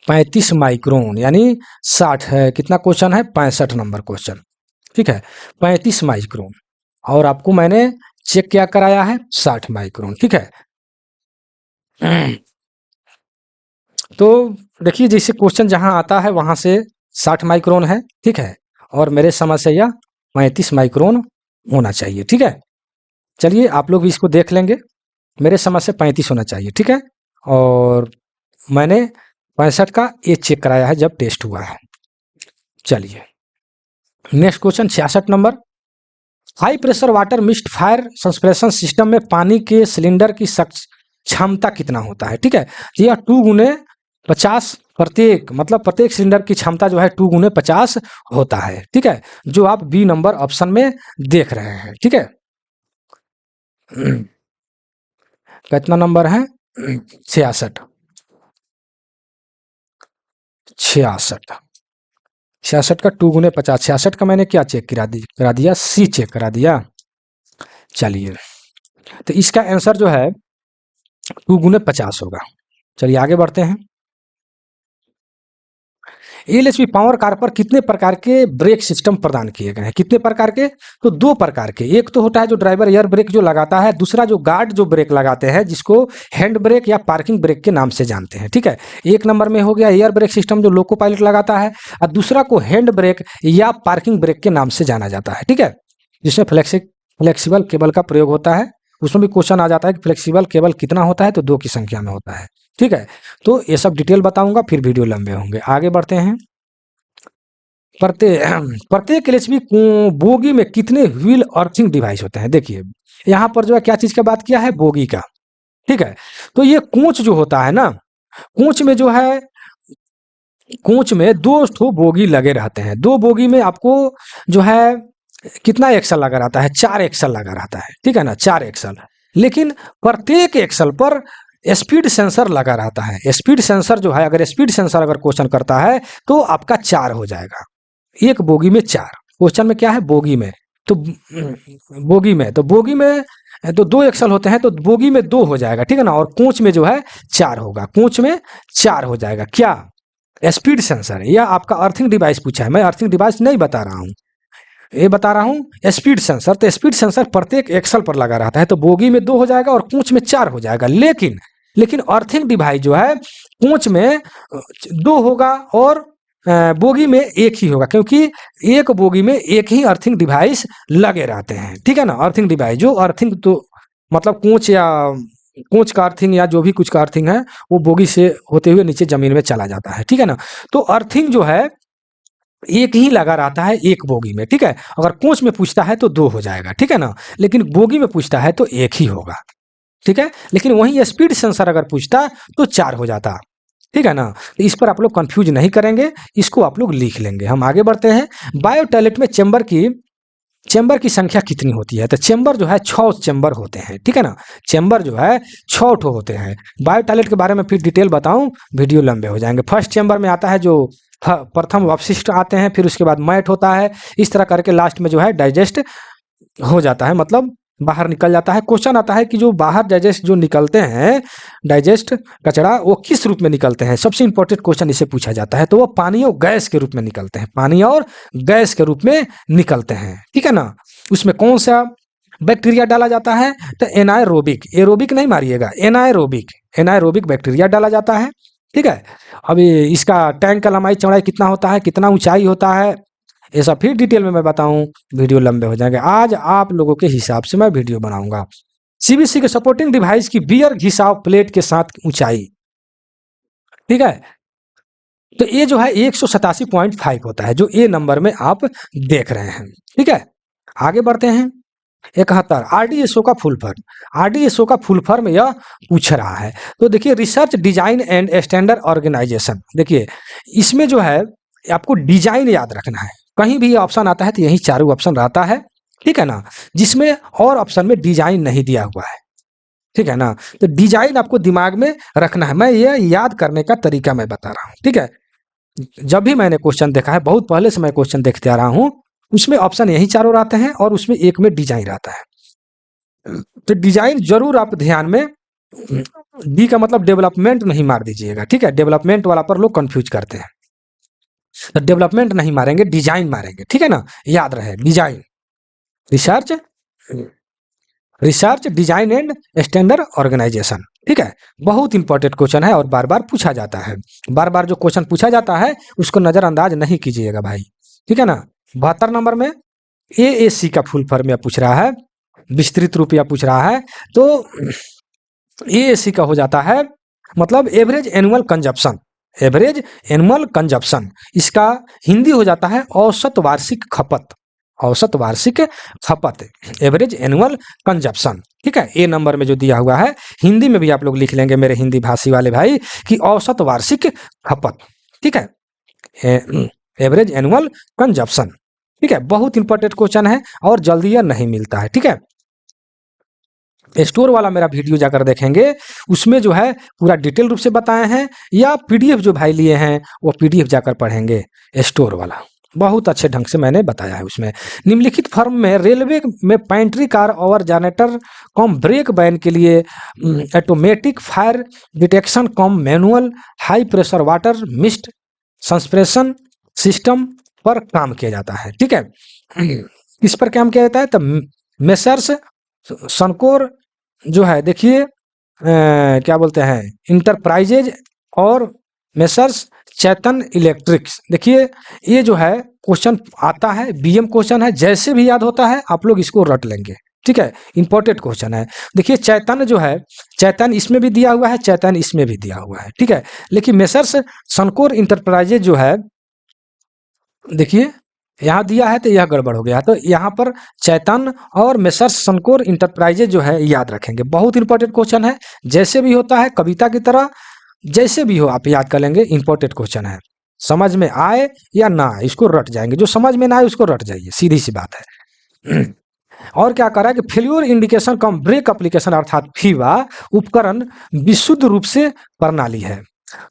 35 माइक्रोन यानी 60 है, कितना क्वेश्चन है, 65 नंबर क्वेश्चन, ठीक है, 35 माइक्रोन। और आपको मैंने चेक क्या कराया है, 60 माइक्रोन, ठीक है। तो देखिए जैसे क्वेश्चन जहां आता है वहां से 60 माइक्रोन है, ठीक है, और मेरे समझ से यह 35 माइक्रोन होना चाहिए, ठीक है। चलिए आप लोग भी इसको देख लेंगे, मेरे समझ से 35 होना चाहिए, ठीक है। और मैंने 65 का ये चेक कराया है जब टेस्ट हुआ है। चलिए next question 66 number, high pressure water mist fire suspension system में पानी के सिलेंडर की क्षमता कितना होता है, ठीक है। यह 2x50 प्रत्येक, मतलब प्रत्येक सिलेंडर की क्षमता जो है 2x50 होता है, ठीक है, जो आप बी नंबर ऑप्शन में देख रहे हैं, ठीक है। कितना नंबर है, 66, 66 का 2x50, 66 का मैंने क्या चेक करा दिया, सी चेक करा दिया। चलिए तो इसका आंसर जो है 2x50 होगा। चलिए आगे बढ़ते हैं। एलएचबी पावर कार पर कितने प्रकार के ब्रेक सिस्टम प्रदान किए गए हैं, कितने प्रकार के, तो 2 प्रकार के। एक तो होता है जो ड्राइवर एयर ब्रेक जो लगाता है, दूसरा जो गार्ड जो ब्रेक लगाते हैं जिसको हैंड ब्रेक या पार्किंग ब्रेक के नाम से जानते हैं, ठीक है। एक नंबर में हो गया एयर ब्रेक सिस्टम जो लोको पायलट लगाता है, और दूसरा को हैंड ब्रेक या पार्किंग ब्रेक के नाम से जाना जाता है, ठीक है, जिसमें फ्लेक्सिबल केबल का प्रयोग होता है। उसमें भी क्वेश्चन आ जाता है कि फ्लेक्सिबल केबल कितना होता है, तो 2 की संख्या में होता है, ठीक है। तो ये सब डिटेल बताऊंगा, फिर वीडियो लंबे होंगे। आगे बढ़ते हैं। प्रत्येक एलएचबी बोगी में कितने व्हील अर्थिंग डिवाइस होते हैं, देखिए यहाँ पर जो है क्या चीज का बात किया है, बोगी का, ठीक है। तो ये कोच जो होता है ना, कोच में जो है, कोच में 2 ठो बोगी लगे रहते हैं, 2 बोगी में आपको जो है कितना एक्सल लगा रहता है, 4 एक्सल लगा रहता है, ठीक है ना, 4 एक्सल। लेकिन प्रत्येक एक्सल पर स्पीड सेंसर लगा रहता है। स्पीड सेंसर जो है, अगर स्पीड सेंसर अगर क्वेश्चन करता है तो आपका 4 हो जाएगा, एक बोगी में 4। क्वेश्चन में क्या है, बोगी में, तो बोगी में, तो बोगी में तो 2 एक्सल होते हैं, तो बोगी में 2 हो जाएगा, ठीक है ना। और कोच में जो है 4 होगा, कोच में 4 हो जाएगा। क्या स्पीड सेंसर है, या आपका अर्थिंग डिवाइस पूछा है, मैं अर्थिंग डिवाइस नहीं बता रहा हूँ, ये बता रहा हूँ स्पीड सेंसर। तो स्पीड सेंसर प्रत्येक एक्सल पर लगा रहता है, तो बोगी में 2 हो जाएगा और कोच में 4 हो जाएगा। लेकिन अर्थिंग डिवाइस जो है कोच में 2 होगा और बोगी में 1 ही होगा, क्योंकि एक बोगी में 1 ही अर्थिंग डिवाइस लगे रहते हैं, ठीक है ना। अर्थिंग डिवाइस जो अर्थिंग, तो मतलब कोच का अर्थिंग या जो भी कुछ का अर्थिंग है वो बोगी से होते हुए नीचे जमीन में चला जाता है, ठीक है ना। तो अर्थिंग जो है 1 ही लगा रहता है एक बोगी में, ठीक है। अगर कोच में पूछता है तो 2 हो जाएगा, ठीक है ना। लेकिन बोगी में पूछता है तो 1 ही होगा, ठीक है। लेकिन वहीं स्पीड सेंसर अगर पूछता तो 4 हो जाता। ठीक है ना। तो इस पर आप लोग कंफ्यूज नहीं करेंगे, इसको आप लोग लिख लेंगे। हम आगे बढ़ते हैं। बायो टॉयलेट में चेंबर की संख्या कितनी होती है? तो चेंबर जो है 6 चेंबर होते हैं, ठीक है ना। चेंबर जो है 6 ठो होते हैं। बायो टॉयलेट के बारे में फिर डिटेल बताऊं, वीडियो लंबे हो जाएंगे। फर्स्ट चेंबर में आता है जो प्रथम अपशिष्ट आते हैं, फिर उसके बाद मैट होता है, इस तरह करके लास्ट में जो है डाइजेस्ट हो जाता है, मतलब बाहर निकल जाता है। क्वेश्चन आता है कि जो बाहर डाइजेस्ट जो निकलते हैं, डाइजेस्ट कचरा, वो किस रूप में निकलते हैं? सबसे इंपॉर्टेंट क्वेश्चन इसे पूछा जाता है। तो वो पानी और गैस के रूप में निकलते हैं, पानी और गैस के रूप में निकलते हैं, ठीक है ना। उसमें कौन सा बैक्टीरिया डाला जाता है? तो एनाएरोबिक, एरोबिक नहीं मारिएगा, एनाएरोबिक, एनाएरोबिक बैक्टीरिया डाला जाता है, ठीक है। अभी इसका टैंक का लंबाई चौड़ाई कितना होता है, कितना ऊंचाई होता है, ये सब फिर डिटेल में मैं बताऊं, वीडियो लंबे हो जाएंगे। आज आप लोगों के हिसाब से मैं वीडियो बनाऊंगा। सीबीसी के सपोर्टिंग डिवाइस की बियर घिसाव प्लेट के साथ ऊंचाई, ठीक है। तो ये जो है 187.5 होता है, जो ए नंबर में आप देख रहे हैं, ठीक है। आगे बढ़ते हैं। 71 आरडीएसओ का फुल फॉर्म, आरडीएसओ का फुल फॉर्म यह पूछ रहा है। तो देखिए, research design and standard organisation. देखिए इसमें जो है आपको डिजाइन याद रखना है। कहीं भी ऑप्शन आता है तो यही चारों ऑप्शन रहता है, ठीक है ना, जिसमें और ऑप्शन में डिजाइन नहीं दिया हुआ है, ठीक है ना। तो डिजाइन आपको दिमाग में रखना है, मैं ये याद करने का तरीका मैं बता रहा हूँ, ठीक है। जब भी मैंने क्वेश्चन देखा है, बहुत पहले से मैं क्वेश्चन देखते आ रहा हूँ, उसमें ऑप्शन यही चारों रहते हैं और उसमें एक में डिजाइन रहता है। तो डिजाइन जरूर आप ध्यान में, डी का मतलब डेवलपमेंट नहीं मार दीजिएगा, ठीक है। डेवलपमेंट वाला पर लोग कंफ्यूज करते हैं, तो डेवलपमेंट नहीं मारेंगे, डिजाइन मारेंगे, ठीक है ना। याद रहे, design, research, research design and standard organisation, ठीक है। बहुत इंपॉर्टेंट क्वेश्चन है और बार बार पूछा जाता है। बार बार जो क्वेश्चन पूछा जाता है उसको नजरअंदाज नहीं कीजिएगा भाई, ठीक है ना। 72 नंबर में एएसी का फुल फॉर्म पूछ रहा है, विस्तृत रूप पूछ रहा है। तो एएसी का हो जाता है मतलब average annual consumption, average annual consumption. इसका हिंदी हो जाता है औसत वार्षिक खपत, औसत वार्षिक खपत, एवरेज एनुअल कंजप्शन, ठीक है। ए नंबर में जो दिया हुआ है, हिंदी में भी आप लोग लिख लेंगे मेरे हिंदी भाषी वाले भाई, कि औसत वार्षिक खपत, ठीक है, एवरेज एनुअल कंजप्शन, ठीक है। बहुत इंपॉर्टेंट क्वेश्चन है और जल्दी यह नहीं मिलता है, ठीक है। स्टोर वाला मेरा वीडियो जाकर देखेंगे, उसमें जो है पूरा डिटेल रूप से बताए हैं, या पीडीएफ जो भाई लिए हैं वो पीडीएफ जाकर पढ़ेंगे, स्टोर वाला बहुत अच्छे ढंग से मैंने बताया है उसमें। निम्नलिखित फर्म में रेलवे में पेंट्री कार और जनरेटर कम ब्रेक वैन के लिए automatic fire detection cum manual high pressure water mist suppression system पर काम किया जाता है, ठीक है। इस पर काम किया जाता है। तो मेसर्स सनकोर जो है, देखिए क्या बोलते हैं, इंटरप्राइजेज और मेसर्स चैतन इलेक्ट्रिक्स। देखिए ये जो है क्वेश्चन आता है, बीएम क्वेश्चन है, जैसे भी याद होता है आप लोग इसको रट लेंगे, ठीक है। इंपॉर्टेंट क्वेश्चन है। देखिए चैतन जो है, चैतन इसमें भी दिया हुआ है, चैतन इसमें भी दिया हुआ है, ठीक है। लेकिन मेसर्स सनकोर इंटरप्राइजेज जो है, देखिए यहाँ दिया है तो यह गड़बड़ हो गया। तो यहाँ पर चैतन और मेसर्स सनकोर इंटरप्राइजेज जो है याद रखेंगे, बहुत इंपॉर्टेंट क्वेश्चन है। जैसे भी होता है कविता की तरह, जैसे भी हो आप याद कर लेंगे, इंपॉर्टेंट क्वेश्चन है। समझ में आए या ना आए इसको रट जाएंगे, जो समझ में ना आए उसको रट जाइए, सीधी सी बात है। और क्या कर रहा है कि फेल्योर इंडिकेशन कम ब्रेक एप्लीकेशन अर्थात फीवा उपकरण विशुद्ध रूप से प्रणाली है।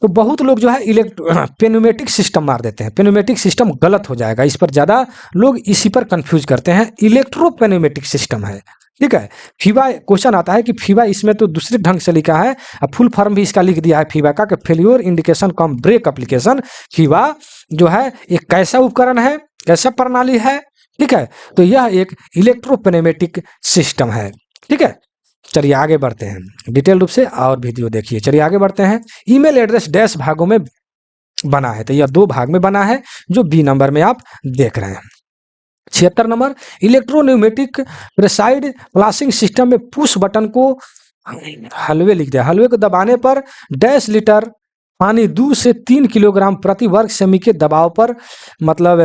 तो बहुत लोग जो है पेनोमेटिक सिस्टम मार देते हैं, पेनोमेटिक सिस्टम गलत हो जाएगा, इस पर ज्यादा लोग इसी पर कंफ्यूज करते हैं। इलेक्ट्रोपेनोमेटिक सिस्टम है, ठीक है। फीवा क्वेश्चन आता है कि फीवा, इसमें तो दूसरे ढंग से लिखा है, अब फुल फॉर्म भी इसका लिख दिया है फीवा का, कि फेल्योर इंडिकेशन कम ब्रेक एप्लीकेशन। फीवा जो है एक कैसा उपकरण है, कैसा प्रणाली है, ठीक है। तो यह एक इलेक्ट्रोपेनेमेटिक सिस्टम है, ठीक है। चलिए आगे बढ़ते हैं डिटेल रूप से और वीडियो देखिए। चलिए आगे बढ़ते हैं। ईमेल एड्रेस डैश भागों में बना है, तो यह 2 भाग में बना है, जो बी नंबर में आप देख रहे हैं। 76 नंबर इलेक्ट्रोन्यूमेटिक प्रेसाइड प्लासिंग सिस्टम में पुश बटन को हलवे लिख दिया, हलवे को दबाने पर डैश लीटर पानी 2 से 3 किलोग्राम प्रति वर्ग सेमी के दबाव पर मतलब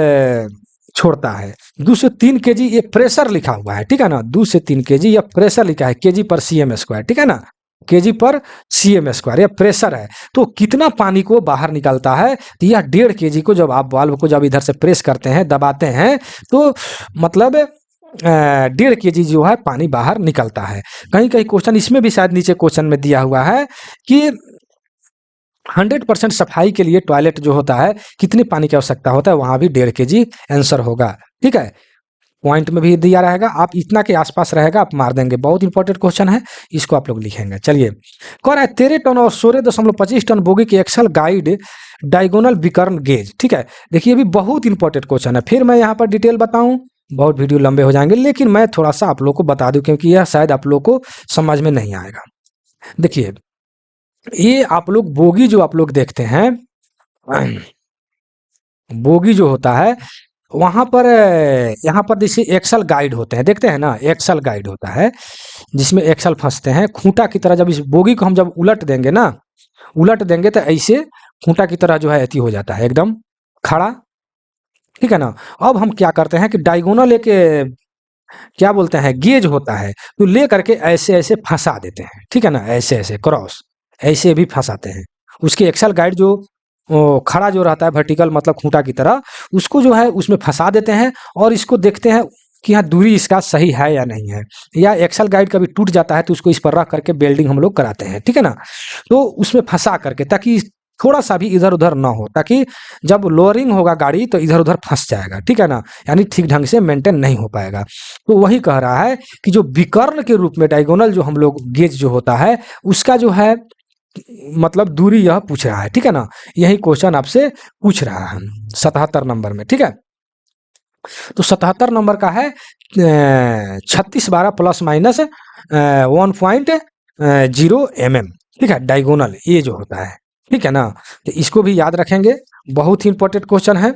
छोड़ता है। 2 से 3 केजी ये प्रेशर लिखा हुआ है, ठीक है ना, 2 से 3 केजी यह प्रेशर लिखा है, केजी पर सीएम स्क्वायर, ठीक है ना। केजी पर सीएम स्क्वायर, यह प्रेशर है। तो कितना पानी को बाहर निकलता है, तो यह 1.5 केजी को जब आप वाल्व को जब इधर से प्रेस करते हैं, दबाते हैं, तो मतलब 1.5 केजी जो है पानी बाहर निकलता है। कहीं कहीं क्वेश्चन इसमें भी शायद नीचे क्वेश्चन में दिया हुआ है कि 100% सफाई के लिए टॉयलेट जो होता है कितने पानी की आवश्यकता होता है, वहां भी 1.5 केजी आंसर होगा। ठीक है, पॉइंट में भी दिया रहेगा, आप इतना के आसपास रहेगा, आप मार देंगे। बहुत इंपॉर्टेंट क्वेश्चन है, इसको आप लोग लिखेंगे। चलिए, कह रहा है 13 टन और 16.25 टन बोगी की एक्सल गाइड डायगोनल विकर्ण गेज। ठीक है, देखिए भी बहुत इंपॉर्टेंट क्वेश्चन है। फिर मैं यहाँ पर डिटेल बताऊं, बहुत वीडियो लंबे हो जाएंगे, लेकिन मैं थोड़ा सा आप लोग को बता दूं क्योंकि यह शायद आप लोग को समझ में नहीं आएगा। देखिए, ये आप लोग बोगी जो आप लोग देखते हैं, बोगी जो होता है वहां पर, यहाँ पर जैसे एक्सल गाइड होते हैं, देखते हैं ना, एक्सल गाइड होता है जिसमें एक्सल फंसते हैं। खूंटा की तरह जब इस बोगी को हम जब उलट देंगे ना, उलट देंगे तो ऐसे खूंटा की तरह जो है अति हो जाता है, एकदम खड़ा। ठीक है ना। अब हम क्या करते हैं कि डायगोनल एक क्या बोलते हैं गेज होता है, तो ले करके ऐसे ऐसे फंसा देते हैं। ठीक है ना, ऐसे ऐसे क्रॉस ऐसे भी फंसाते हैं। उसके एक्सल गाइड जो खड़ा जो रहता है वर्टिकल मतलब खूंटा की तरह, उसको जो है उसमें फंसा देते हैं और इसको देखते हैं कि हाँ दूरी इसका सही है या नहीं है। या एक्सल गाइड कभी टूट जाता है तो उसको इस पर रख करके बेल्डिंग हम लोग कराते हैं। ठीक है ना, तो उसमें फंसा करके ताकि थोड़ा सा भी इधर उधर ना हो, ताकि जब लोअरिंग होगा गाड़ी तो इधर उधर फंस जाएगा। ठीक है ना, यानी ठीक ढंग से मेंटेन नहीं हो पाएगा। तो वही कह रहा है कि जो विकर्ण के रूप में डायगोनल जो हम लोग गेज जो होता है उसका जो है मतलब दूरी यह पूछ रहा है। ठीक है ना, यही क्वेश्चन आपसे पूछ रहा है 77 नंबर में। ठीक है, तो 77 नंबर का है 36/12 प्लस माइनस 1.0 mm। ठीक है, डायगोनल ये जो होता है। ठीक है ना, तो इसको भी याद रखेंगे, बहुत ही इंपॉर्टेंट क्वेश्चन है।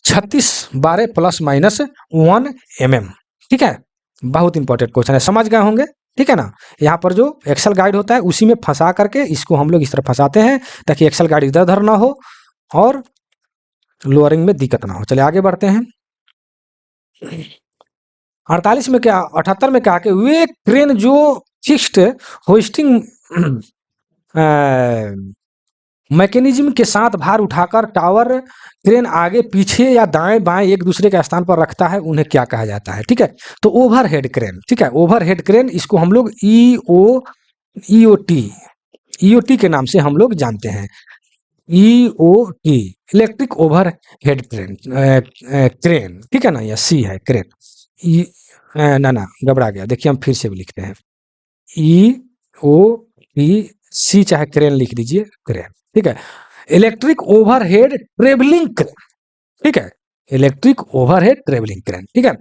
36/12 प्लस माइनस 1 mm। ठीक है, बहुत इंपॉर्टेंट क्वेश्चन है, समझ गए होंगे। ठीक है ना, यहाँ पर जो एक्सल गाइड होता है उसी में फंसा करके इसको हम लोग इस तरह फंसाते हैं ताकि एक्सल गाइड इधर उधर ना हो और लोअरिंग में दिक्कत ना हो। चलिए आगे बढ़ते हैं। 48 में क्या, 78 में क्या कि वे क्रेन जो फिक्स्ड होइस्टिंग मैकेनिज्म के साथ भार उठाकर टावर क्रेन आगे पीछे या दाएं बाएं एक दूसरे के स्थान पर रखता है, उन्हें क्या कहा जाता है। ठीक है, तो ओवरहेड क्रेन। ठीक है, ओवरहेड क्रेन, इसको हम लोग ईओटी के नाम से हम लोग जानते हैं। EOT electric over head crane. ठीक है ना, या सी है क्रेन। ना घबरा गया, देखिए हम फिर से भी लिखते हैं ईओटी सी, चाहे क्रेन लिख दीजिए, क्रेन। ठीक है, इलेक्ट्रिक ओवरहेड ट्रेवलिंग क्रेन। ठीक है, इलेक्ट्रिक ओवरहेड ट्रेवलिंग क्रेन। ठीक है,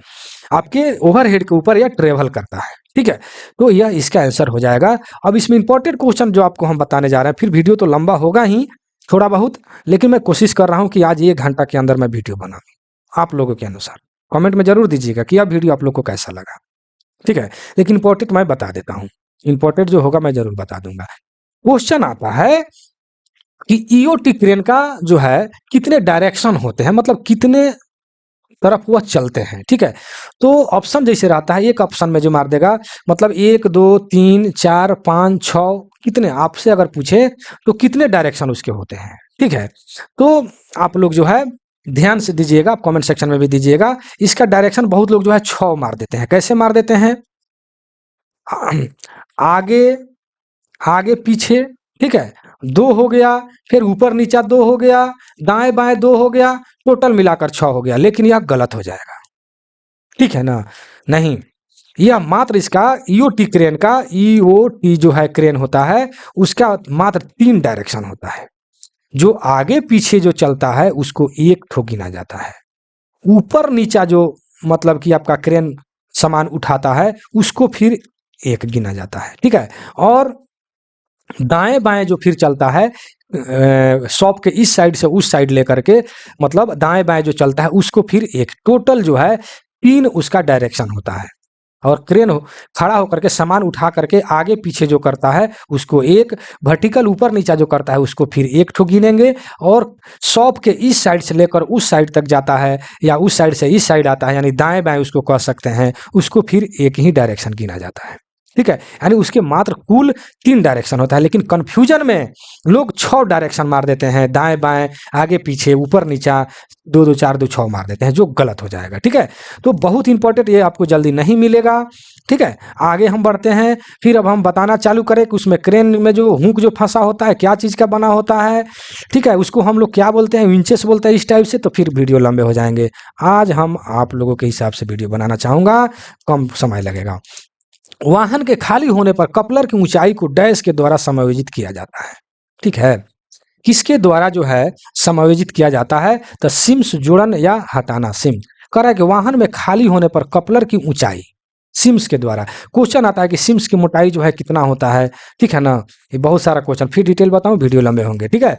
आपके ओवरहेड के ऊपर यह ट्रेवल करता है। ठीक है, तो यह इसका आंसर हो जाएगा। अब इसमें इंपॉर्टेंट क्वेश्चन जो आपको हम बताने जा रहे हैं, फिर वीडियो तो लंबा होगा ही थोड़ा बहुत, लेकिन मैं कोशिश कर रहा हूं कि आज 1 घंटा के अंदर मैं वीडियो बनाऊं आप लोगों के अनुसार। कमेंट में जरूर दीजिएगा कि यह वीडियो आप लोग को कैसा लगा। ठीक है, लेकिन इंपॉर्टेंट मैं बता देता हूं, इंपॉर्टेंट जो होगा मैं जरूर बता दूंगा। क्वेश्चन आता है कि ईओटी क्रेन का जो है कितने डायरेक्शन होते हैं, मतलब कितने तरफ वह चलते हैं। ठीक है, तो ऑप्शन जैसे रहता है, एक ऑप्शन में जो मार देगा मतलब 1 2 3 4 5 6, कितने आपसे अगर पूछे तो कितने डायरेक्शन उसके होते हैं। ठीक है, तो आप लोग जो है ध्यान से दीजिएगा, आप कमेंट सेक्शन में भी दीजिएगा। इसका डायरेक्शन बहुत लोग जो है 6 मार देते हैं। कैसे मार देते हैं, आगे आगे पीछे। ठीक है, 2 हो गया, फिर ऊपर नीचा 2 हो गया, दाएं बाएं 2 हो गया, टोटल मिलाकर 6 हो गया। लेकिन यह गलत हो जाएगा। ठीक है ना, नहीं, यह मात्र इसका ईओटी क्रेन का, ईओटी जो है क्रेन होता है उसका मात्र 3 डायरेक्शन होता है। जो आगे पीछे जो चलता है उसको 1 ठो गिना जाता है। ऊपर नीचा जो मतलब कि आपका क्रेन सामान उठाता है उसको फिर 1 गिना जाता है। ठीक है, और दाएं बाएं जो फिर चलता है शॉप के इस साइड से उस साइड लेकर के, मतलब दाएं बाएं जो चलता है उसको फिर 1, टोटल जो है 3 उसका डायरेक्शन होता है। और क्रेन खड़ा होकर के सामान उठा करके आगे पीछे जो करता है उसको 1, वर्टिकल ऊपर नीचा जो करता है उसको फिर 1 ठो गिनेंगे, और शॉप के इस साइड से लेकर उस साइड तक जाता है या उस साइड से इस साइड आता है, यानी दाएं बाएं उसको कह सकते हैं, उसको फिर 1 ही डायरेक्शन गिना जाता है। ठीक है, यानी उसके मात्र कुल 3 डायरेक्शन होता है, लेकिन कंफ्यूजन में लोग 6 डायरेक्शन मार देते हैं, दाएं बाएं आगे पीछे ऊपर नीचा, 2 2 4 2 6 मार देते हैं, जो गलत हो जाएगा। ठीक है, तो बहुत इंपॉर्टेंट, ये आपको जल्दी नहीं मिलेगा। ठीक है, आगे हम बढ़ते हैं। फिर अब हम बताना चालू करें कि उसमें क्रेन में जो हुक जो फंसा होता है क्या चीज़ का बना होता है। ठीक है, उसको हम लोग क्या बोलते हैं, विंचेस बोलते हैं इस टाइप से। तो फिर वीडियो लंबे हो जाएंगे। आज हम आप लोगों के हिसाब से वीडियो बनाना चाहूँगा, कम समय लगेगा। वाहन के खाली होने पर कपलर की ऊंचाई को डैश के द्वारा समायोजित किया जाता है। ठीक है, किसके द्वारा जो है समायोजित किया जाता है, तो सिम्स जोड़न या हटाना। सिम कह रहा है कि वाहन में खाली होने पर कपलर की ऊंचाई सिम्स के द्वारा। क्वेश्चन आता है कि सिम्स की मोटाई जो है कितना होता है। ठीक है ना, ये बहुत सारा क्वेश्चन, फिर डिटेल बताऊं, वीडियो लंबे होंगे। ठीक है,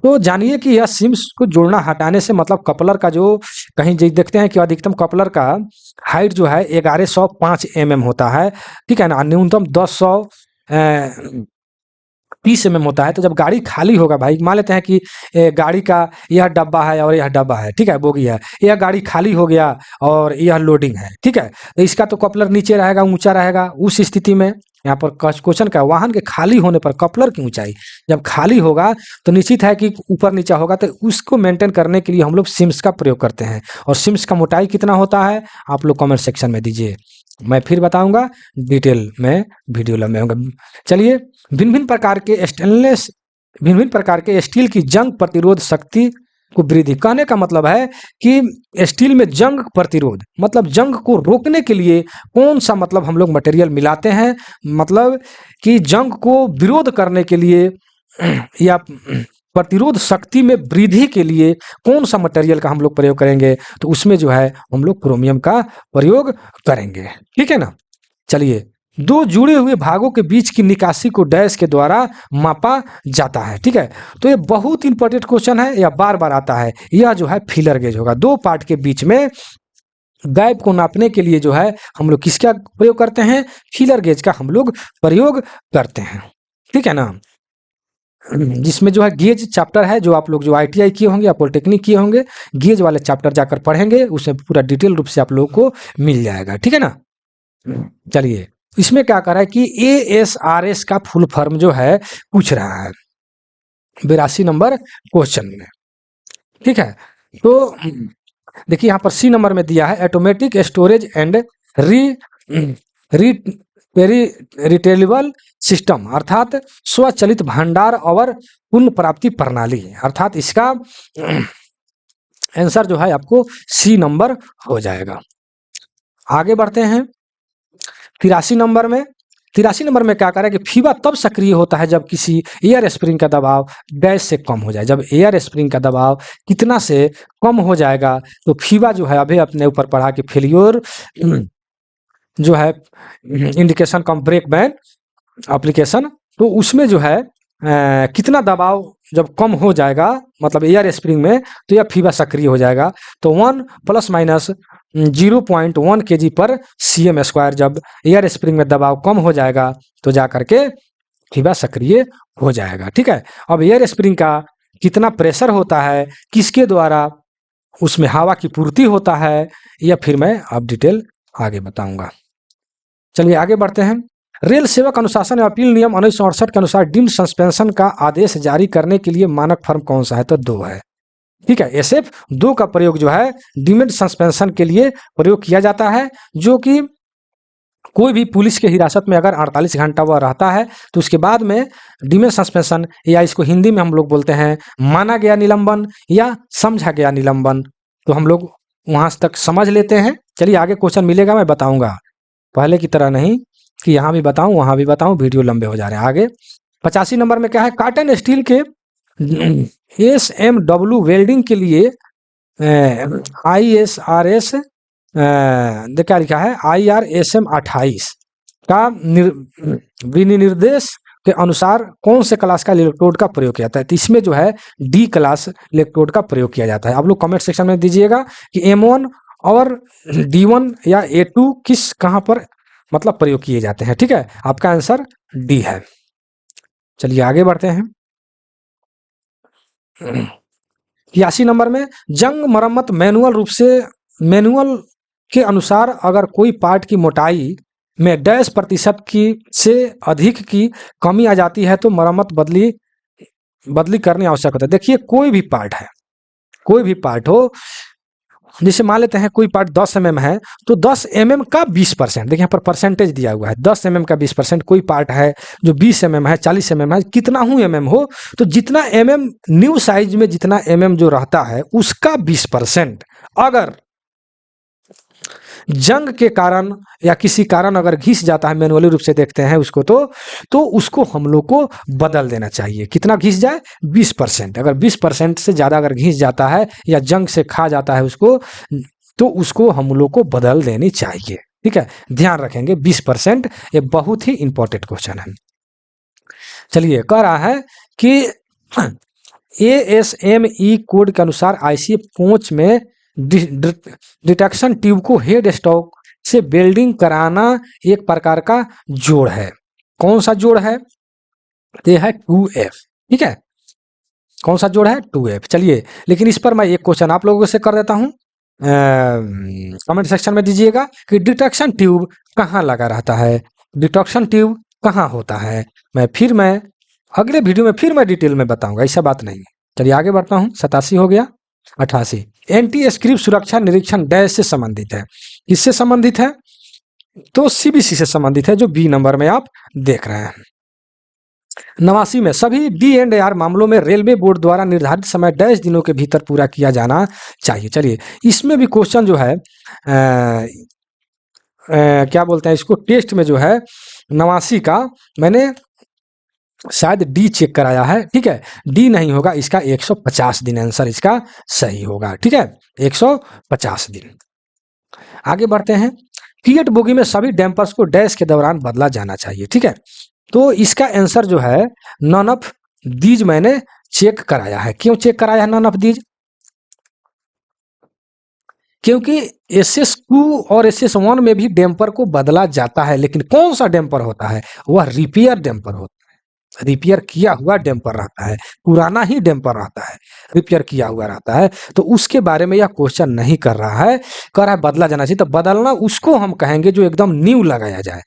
तो जानिए कि यह सिम्स को जोड़ना हटाने से मतलब कपलर का जो कहीं देखते हैं कि अधिकतम कपलर का हाइट जो है 1105 mm होता है। ठीक है ना, न्यूनतम 1030 mm होता है। तो जब गाड़ी खाली होगा भाई, मान लेते हैं कि गाड़ी का यह डब्बा है और यह डब्बा है, ठीक है, बोगी है, यह गाड़ी खाली हो गया और यह लोडिंग है। ठीक है, तो इसका तो कपलर नीचे रहेगा, ऊंचा रहेगा। उस स्थिति में यहाँ पर क्वेश्चन का वाहन के खाली होने पर कपलर की ऊंचाई जब खाली होगा तो निश्चित है कि ऊपर नीचा होगा, तो उसको मेंटेन करने के लिए हम लोग सिम्स का प्रयोग करते हैं। और सिम्स का मोटाई कितना होता है आप लोग कमेंट सेक्शन में दीजिए, मैं फिर बताऊंगा डिटेल में, वीडियो लंबे होंगे। चलिए, भिन्न भिन्न प्रकार के स्टेनलेस भिन्न भिन्न प्रकार के स्टील की जंग प्रतिरोध शक्ति को वृद्धि। कहने का मतलब है कि स्टील में जंग प्रतिरोध मतलब जंग को रोकने के लिए कौन सा मतलब हम लोग मटेरियल मिलाते हैं, मतलब कि जंग को विरोध करने के लिए या प्रतिरोध शक्ति में वृद्धि के लिए कौन सा मटेरियल का हम लोग प्रयोग करेंगे, तो उसमें जो है हम लोग क्रोमियम का प्रयोग करेंगे। ठीक है ना, चलिए, दो जुड़े हुए भागों के बीच की निकासी को डैश के द्वारा मापा जाता है। ठीक है, तो ये बहुत इंपॉर्टेंट क्वेश्चन है, यह बार बार आता है। यह जो है फीलर गेज होगा। दो पार्ट के बीच में गैप को नापने के लिए जो है हम लोग किसका प्रयोग करते हैं, फीलर गेज का हम लोग प्रयोग करते हैं। ठीक है ना, जिसमें जो है गेज चैप्टर है, जो आप लोग जो ITI किए होंगे या पॉलिटेक्निक किए होंगे, गेज वाले चैप्टर जाकर पढ़ेंगे, उसमें पूरा डिटेल रूप से आप लोगों को मिल जाएगा। ठीक है ना, चलिए, इसमें क्या कर रहा है कि ASRS का फुल फॉर्म जो है पूछ रहा है 82 नंबर क्वेश्चन में। ठीक है, तो देखिए यहाँ पर C नंबर में दिया है ऑटोमेटिक स्टोरेज एंड रिटेलेबल सिस्टम, अर्थात स्वचालित भंडार और पुनः प्राप्ति प्रणाली। अर्थात इसका आंसर जो है आपको C नंबर हो जाएगा। आगे बढ़ते हैं 83 नंबर में। 83 नंबर में क्या करें कि फीवा तब सक्रिय होता है जब किसी एयर स्प्रिंग का दबाव डैश से कम हो जाए। जब एयर स्प्रिंग का दबाव कितना से कम हो जाएगा तो फीवा जो है, अभी अपने ऊपर पढ़ा कि फेलियर जो है इंडिकेशन कम ब्रेक बैन एप्लीकेशन, तो उसमें जो है कितना दबाव जब कम हो जाएगा मतलब एयर स्प्रिंग में, तो यह फीवा सक्रिय हो जाएगा। तो 1 ± 0.1 kg पर cm², जब एयर स्प्रिंग में दबाव कम हो जाएगा तो जा करके फीवा सक्रिय हो जाएगा। ठीक है, अब एयर स्प्रिंग का कितना प्रेशर होता है, किसके द्वारा उसमें हवा की पूर्ति होता है, या फिर मैं अब डिटेल आगे बताऊंगा। चलिए आगे बढ़ते हैं। रेल सेवक अनुशासन एवं अपील नियम 1968 के अनुसार डिम्ड सस्पेंशन का आदेश जारी करने के लिए मानक फॉर्म कौन सा है, तो 2 है। ठीक है, SF 2 का प्रयोग जो है डिम्ड सस्पेंशन के लिए प्रयोग किया जाता है, जो कि कोई भी पुलिस के हिरासत में अगर 48 घंटा वह रहता है तो उसके बाद में डिमेड सस्पेंशन, या इसको हिंदी में हम लोग बोलते हैं माना गया निलंबन या समझा गया निलंबन, तो हम लोग वहां तक समझ लेते हैं। चलिए आगे क्वेश्चन मिलेगा, मैं बताऊंगा, पहले की तरह नहीं कि यहाँ भी बताऊं वहां भी बताऊं, वीडियो लंबे हो जा रहे हैं। आगे 85 नंबर में क्या है, कॉटन स्टील के SMW वेल्डिंग के लिए ISRS क्या लिखा है, IRSM 28 का विनिर्देश के अनुसार कौन से क्लास का इलेक्ट्रोड का प्रयोग किया जाता है, तो इसमें जो है D क्लास इलेक्ट्रोड का प्रयोग किया जाता है। आप लोग कमेंट सेक्शन में दीजिएगा कि M1 और D1 या A2 किस कहाँ पर मतलब प्रयोग किए जाते हैं। ठीक है, आपका आंसर D है। चलिए आगे बढ़ते हैं 81 नंबर में, जंग मरम्मत मैनुअल के अनुसार अगर कोई पार्ट की मोटाई में डैश प्रतिशत की से अधिक की कमी आ जाती है तो मरम्मत बदली करनी आवश्यक होता है। देखिए कोई भी पार्ट है, कोई भी पार्ट हो, जैसे मान लेते हैं कोई पार्ट 10 mm है तो 10 mm का 20%, देखिए यहाँ पर परसेंटेज दिया हुआ है, 10 mm का 20%। कोई पार्ट है जो 20 mm है, 40 mm है, कितना हूँ mm हो, तो जितना mm न्यू साइज में जितना mm जो रहता है उसका 20% अगर जंग के कारण या किसी कारण अगर घिस जाता है, मैनुअली रूप से देखते हैं उसको, तो उसको हम लोग को बदल देना चाहिए। कितना घिस जाए? 20%। अगर 20% से ज़्यादा अगर घिस जाता है या जंग से खा जाता है उसको, तो उसको हम लोग को बदल देनी चाहिए। ठीक है, ध्यान रखेंगे 20%, ये बहुत ही इंपॉर्टेंट क्वेश्चन है। चलिए, कह रहा है कि ASME कोड के अनुसार IC कोच में डिटेक्शन ट्यूब को हेड स्टॉक से वेल्डिंग कराना एक प्रकार का जोड़ है। कौन सा जोड़ है? ये है 2F। ठीक है, कौन सा जोड़ है? 2F। चलिए, लेकिन इस पर मैं एक क्वेश्चन आप लोगों से कर देता हूं, कमेंट सेक्शन में दीजिएगा कि डिटेक्शन ट्यूब कहाँ लगा रहता है, डिटेक्शन ट्यूब कहाँ होता है। मैं अगले वीडियो में फिर मैं डिटेल में बताऊंगा, ऐसा बात नहीं है। चलिए आगे बढ़ता हूँ। 87 हो गया। 88, एंटी स्क्रिप्ट सुरक्षा निरीक्षण डैश से संबंधित है। किससे संबंधित है? तो CBC से संबंधित है, जो बी नंबर में आप देख रहे हैं। 89 में सभी D&AR मामलों में रेलवे बोर्ड द्वारा निर्धारित समय डैश दिनों के भीतर पूरा किया जाना चाहिए। चलिए, इसमें भी क्वेश्चन जो है क्या बोलते हैं इसको, टेस्ट में जो है 89 का मैंने शायद डी चेक कराया है। ठीक है, डी नहीं होगा इसका, 150 दिन आंसर इसका सही होगा। ठीक है, 150 दिन। आगे बढ़ते हैं। फिएट बोगी में सभी डैम्पर्स को डैश के दौरान बदला जाना चाहिए। ठीक है, तो इसका आंसर जो है नन ऑफ दीज मैंने चेक कराया है। क्यों चेक कराया है नन ऑफ दीज? क्योंकि SS2 और SS1 में भी डैम्पर को बदला जाता है, लेकिन कौन सा डैम्पर होता है? वह रिपेयर डैम्पर होता है, रिपेयर किया हुआ डैम्पर रहता है, पुराना ही डैम्पर रहता है, रिपेयर किया हुआ रहता है। तो उसके बारे में यह क्वेश्चन नहीं कर रहा है, कह रहा है बदला जाना चाहिए। तो बदलना उसको हम कहेंगे जो एकदम न्यू लगाया जाए,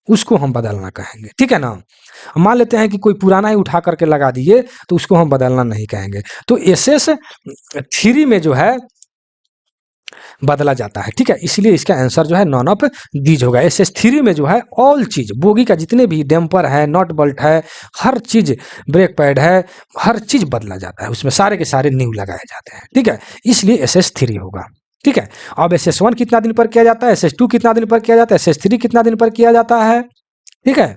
उसको हम बदलना कहेंगे। ठीक है ना, मान लेते हैं कि कोई पुराना ही उठा करके लगा दिए तो उसको हम बदलना नहीं कहेंगे। तो SS3 में जो है बदला जाता है। ठीक है, इसलिए इसका आंसर जो है नॉन ऑफ दीज होगा। SS3 में जो है ऑल चीज, बोगी का जितने भी डैम्पर है, नॉट बोल्ट है, हर चीज, ब्रेक पैड है, हर चीज बदला जाता है, उसमें सारे के सारे न्यू लगाए जाते हैं। ठीक है, इसलिए SS3 होगा। ठीक है, अब SS1 कितना दिन पर किया जाता है, SS2 कितना दिन पर किया जाता है, SS3 कितना दिन पर किया जाता है। ठीक है,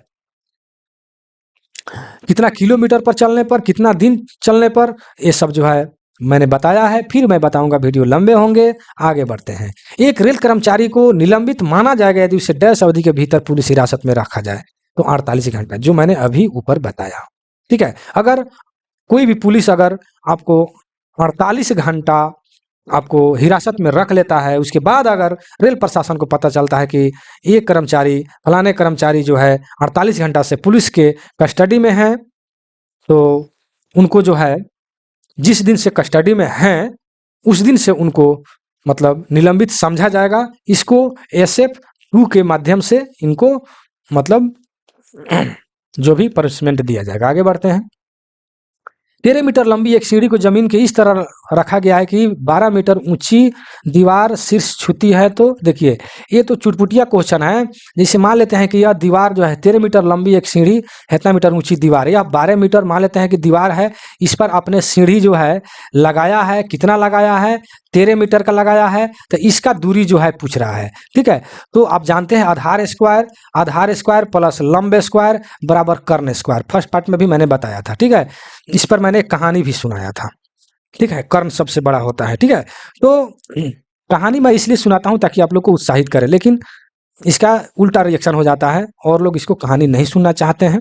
कितना किलोमीटर पर चलने पर, कितना दिन चलने पर, ये सब जो है मैंने बताया है, फिर मैं बताऊंगा, वीडियो लंबे होंगे। आगे बढ़ते हैं। एक रेल कर्मचारी को निलंबित माना जाएगा यदि उसे डैश अवधि के भीतर पुलिस हिरासत में रखा जाए, तो 48 घंटा, जो मैंने अभी ऊपर बताया। ठीक है, अगर कोई भी पुलिस अगर आपको 48 घंटा आपको हिरासत में रख लेता है, उसके बाद अगर रेल प्रशासन को पता चलता है कि एक कर्मचारी, फलाने कर्मचारी जो है 48 घंटा से पुलिस के कस्टडी में है, तो उनको जो है जिस दिन से कस्टडी में हैं उस दिन से उनको मतलब निलंबित समझा जाएगा। इसको SF2 के माध्यम से इनको मतलब जो भी पनिशमेंट दिया जाएगा। आगे बढ़ते हैं। 13 मीटर लंबी एक सीढ़ी को जमीन के इस तरह रखा गया है कि 12 मीटर ऊंची दीवार शीर्ष छूती है। तो देखिए, ये तो चुटपुटिया क्वेश्चन है। जैसे मान लेते हैं कि यह दीवार जो है 13 मीटर लंबी एक सीढ़ी, इतना मीटर ऊंची दीवार, या 12 मीटर मान लेते हैं कि दीवार है, इस पर आपने सीढ़ी जो है लगाया है, कितना लगाया है? 13 मीटर का लगाया है। तो इसका दूरी जो है पूछ रहा है। ठीक है, तो आप जानते हैं आधार स्क्वायर प्लस लंब स्क्वायर बराबर कर्ण स्क्वायर, फर्स्ट पार्ट में भी मैंने बताया था। ठीक है, इस पर मैंने एक कहानी भी सुनाया था। ठीक है, कर्ण सबसे बड़ा होता है। ठीक है, तो कहानी मैं इसलिए सुनाता हूं ताकि आप लोग को उत्साहित करे, लेकिन इसका उल्टा रिएक्शन हो जाता है और लोग इसको कहानी नहीं सुनना चाहते हैं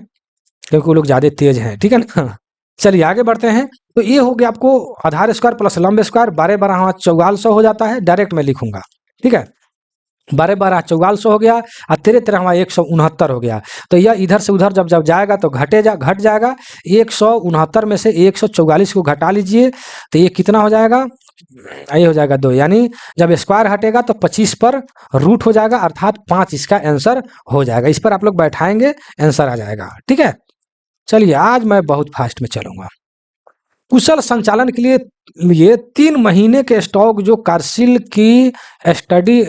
क्योंकि वो लोग ज्यादा तेज हैं। ठीक है ना, चलिए आगे बढ़ते हैं। तो ये हो गया आपको आधार स्क्वायर प्लस लंब स्क्वायर, 12 12 4400 हो जाता है। डायरेक्ट मैं लिखूंगा। ठीक है, 12 12 4400 हो गया और 13 13 169 हो गया। तो यह इधर से उधर जब जाएगा तो घट जाएगा। 169 में से 144 को घटा लीजिए तो ये कितना हो जाएगा? ये हो जाएगा 2, यानी जब स्क्वायर हटेगा तो 25 पर रूट हो जाएगा, अर्थात 5 इसका आंसर हो जाएगा। इस पर आप लोग बैठाएंगे, आंसर आ जाएगा। ठीक है, चलिए आज मैं बहुत फास्ट में चलूंगा। कुशल संचालन के लिए ये 3 महीने के स्टॉक जो कार्यशील की स्टडी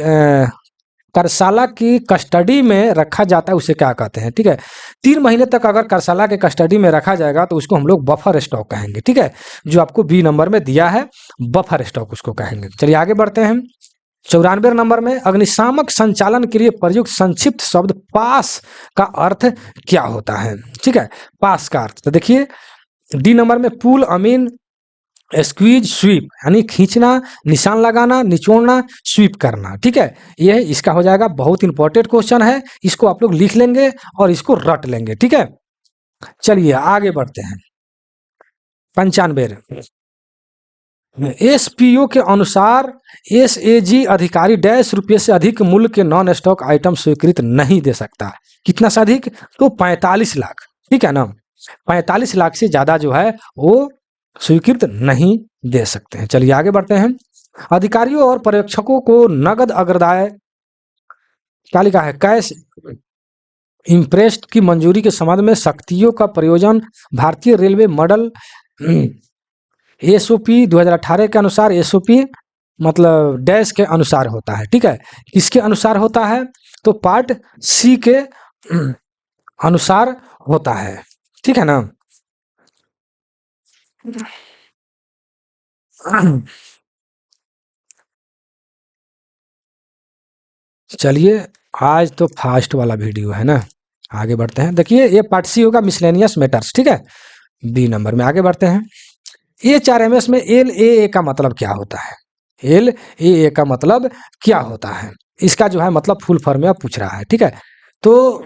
कार्यशाला की कस्टडी में रखा जाता है उसे क्या कहते हैं? ठीक है, 3 महीने तक अगर कार्यशाला के कस्टडी में रखा जाएगा तो उसको हम लोग बफर स्टॉक कहेंगे। ठीक है, जो आपको बी नंबर में दिया है, बफर स्टॉक उसको कहेंगे। चलिए आगे बढ़ते हैं। 94 नंबर में अग्निशामक संचालन के लिए प्रयुक्त संक्षिप्त शब्द पास का अर्थ क्या होता है? ठीक है, पास का अर्थ तो देखिए डी नंबर में पुल अमीन स्क्वीज स्वीप, यानी खींचना, निशान लगाना, निचोड़ना, स्वीप करना। ठीक है, ये इसका हो जाएगा। बहुत इंपॉर्टेंट क्वेश्चन है, इसको आप लोग लिख लेंगे और इसको रट लेंगे। ठीक है, चलिए आगे बढ़ते हैं। 95 एसपीओ के अनुसार एसएजी अधिकारी डैश रुपये से अधिक मूल्य के नॉन स्टॉक आइटम स्वीकृत नहीं दे सकता। कितना से अधिक? तो 45 लाख। ठीक है ना, 45 लाख से ज्यादा जो है वो स्वीकृत नहीं दे सकते हैं। चलिए आगे बढ़ते हैं। अधिकारियों और पर्यवेक्षकों को नगद अग्रदाय क्या लिखा है? कैश इंप्रेस्ट की मंजूरी के संबंध में शक्तियों का प्रयोजन भारतीय रेलवे मॉडल एसओपी 2018 के अनुसार, एसओपी मतलब डैश के अनुसार होता है। ठीक है, किसके अनुसार होता है? तो पार्ट सी के अनुसार होता है। ठीक है ना, चलिए आज तो फास्ट वाला वीडियो है ना, आगे बढ़ते हैं। देखिए ये पार्ट सी होगा, मिसलेनियस मैटर्स। ठीक है, बी नंबर में। आगे बढ़ते हैं। एचआरएमएस में एल ए का मतलब क्या होता है? एल ए का मतलब क्या होता है? इसका जो है मतलब फुल फॉर्म में पूछ रहा है। ठीक है, तो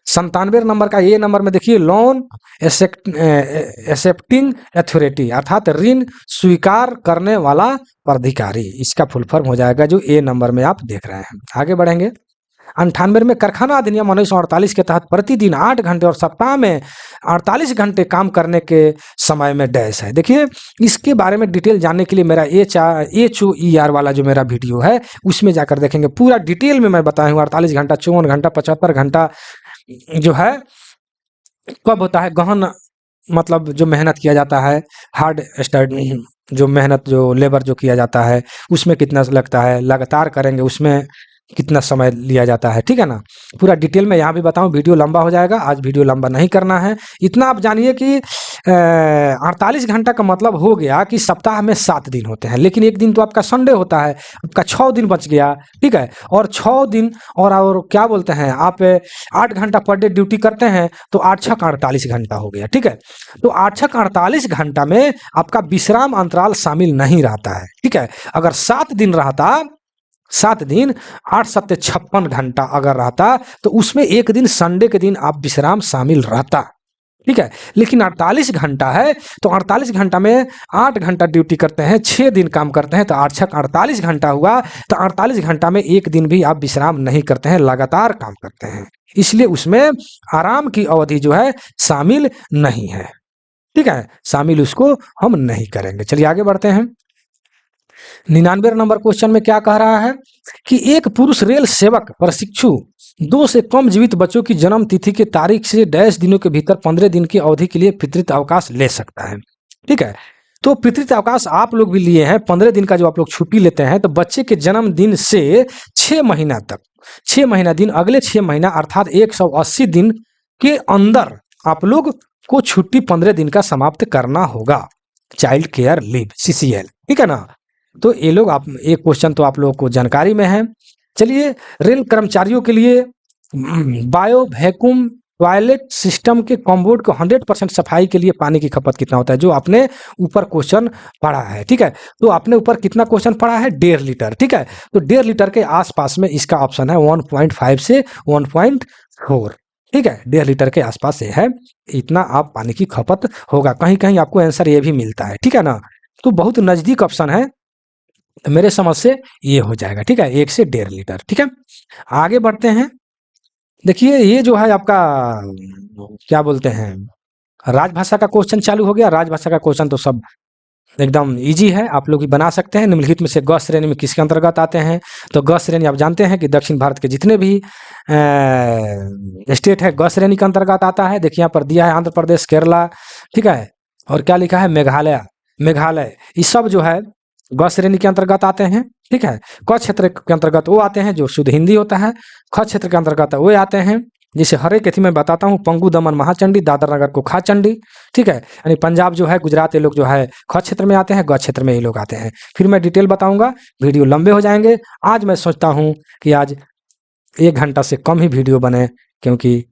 97 नंबर का ए नंबर में देखिए लोन एक्सेप्टिंग अथॉरिटी, अर्थात ऋण स्वीकार करने वाला प्राधिकारी, इसका फुल फॉर्म हो जाएगा जो ए नंबर में आप देख रहे हैं। आगे बढ़ेंगे। 98 में कारखाना अधिनियम 1948 के तहत प्रतिदिन 8 घंटे और सप्ताह में 48 घंटे काम करने के समय में डैश है। देखिए इसके बारे में डिटेल जानने के लिए मेरा HOER वाला जो मेरा वीडियो है उसमें जाकर देखेंगे, पूरा डिटेल में मैं बताया हूँ। 48 घंटा, 54 घंटा, 75 घंटा जो है कब होता है, गहन मतलब जो मेहनत किया जाता है, हार्ड स्टडी जो मेहनत जो लेबर जो किया जाता है उसमें कितना लगता है, लगातार करेंगे उसमें कितना समय लिया जाता है। ठीक है ना, पूरा डिटेल में यहाँ भी बताऊँ, वीडियो लंबा हो जाएगा। आज वीडियो लंबा नहीं करना है, इतना आप जानिए कि 48 घंटा का मतलब हो गया कि सप्ताह में 7 दिन होते हैं, लेकिन एक दिन तो आपका संडे होता है, आपका 6 दिन बच गया। ठीक है, और 6 दिन और क्या बोलते हैं आप 8 घंटा पर डे ड्यूटी करते हैं तो 8 6 48 घंटा हो गया। ठीक है, तो 8 6 48 घंटा में आपका विश्राम अंतराल शामिल नहीं रहता है। ठीक है, अगर 7 दिन रहता, 7 दिन 8 7 56 घंटा अगर रहता तो उसमें एक दिन संडे के दिन आप विश्राम शामिल रहता। ठीक है, लेकिन 48 घंटा है तो 48 घंटा में 8 घंटा ड्यूटी करते हैं, 6 दिन काम करते हैं तो 8 6 48 घंटा हुआ। तो 48 घंटा में एक दिन भी आप विश्राम नहीं करते हैं, लगातार काम करते हैं, इसलिए उसमें आराम की अवधि जो है शामिल नहीं है। ठीक है, शामिल उसको हम नहीं करेंगे। चलिए आगे बढ़ते हैं। 99 नंबर क्वेश्चन में क्या कह रहा है कि एक पुरुष रेल सेवक प्रशिक्षु 2 से कम जीवित बच्चों की जन्म तिथि के तारीख से डैश दिनों के भीतर 15 दिन की अवधि के लिए पितृत्व अवकाश ले सकता है। ठीक है, तो पितृत्व अवकाश आप लोग भी लिए हैं, 15 दिन का जो आप लोग छुट्टी लेते हैं, तो बच्चे के जन्मदिन से 6 महीना तक, 6 महीना दिन, अगले 6 महीना अर्थात 180 दिन के अंदर आप लोग को छुट्टी 15 दिन का समाप्त करना होगा, चाइल्ड केयर लीव CCL। ठीक है ना, तो ये लोग आप एक क्वेश्चन तो आप लोगों को जानकारी में है। चलिए रेल कर्मचारियों के लिए बायो वैक्यूम टॉयलेट सिस्टम के कॉम्बोर्ड को 100% सफाई के लिए पानी की खपत कितना होता है, जो आपने ऊपर क्वेश्चन पढ़ा है। ठीक है, तो आपने ऊपर कितना क्वेश्चन पढ़ा है? 1.5 लीटर। ठीक है, तो 1.5 लीटर के आसपास में इसका ऑप्शन है 1.5 से 1.4। ठीक है, 1.5 लीटर के आसपास से है, इतना आप पानी की खपत होगा। कहीं कहीं आपको आंसर ये भी मिलता है। ठीक है ना, तो बहुत नजदीक ऑप्शन है, तो मेरे समझ से ये हो जाएगा। ठीक है, 1 से 1.5 लीटर। ठीक है, आगे बढ़ते हैं। देखिए ये जो है आपका क्या बोलते हैं, राजभाषा का क्वेश्चन चालू हो गया। राजभाषा का क्वेश्चन तो सब एकदम इजी है, आप लोग भी बना सकते हैं। निम्नलिखित में से ग श्रेणी में किसके अंतर्गत आते हैं? तो ग श्रेणी आप जानते हैं कि दक्षिण भारत के जितने भी स्टेट है ग श्रेणी के अंतर्गत आता है। देखिए यहाँ पर दिया है आंध्र प्रदेश, केरला, ठीक है, और क्या लिखा है मेघालय, मेघालय, ये सब जो है ग श्रेणी के अंतर्गत आते हैं। ठीक है, क क्षेत्र के अंतर्गत वो आते हैं जो शुद्ध हिंदी होता है, ख क्षेत्र के अंतर्गत वो आते हैं जिसे हर एक मैं बताता हूँ, पंगु, दमन, महाचंडी, दादरा नगर को खाचंडी। ठीक है, यानी पंजाब जो है, गुजरात, ये लोग जो है ख क्षेत्र में आते हैं, ग क्षेत्र में ये लोग आते हैं। फिर मैं डिटेल बताऊंगा, वीडियो लंबे हो जाएंगे। आज मैं सोचता हूँ कि आज 1 घंटा से कम ही वीडियो बने, क्योंकि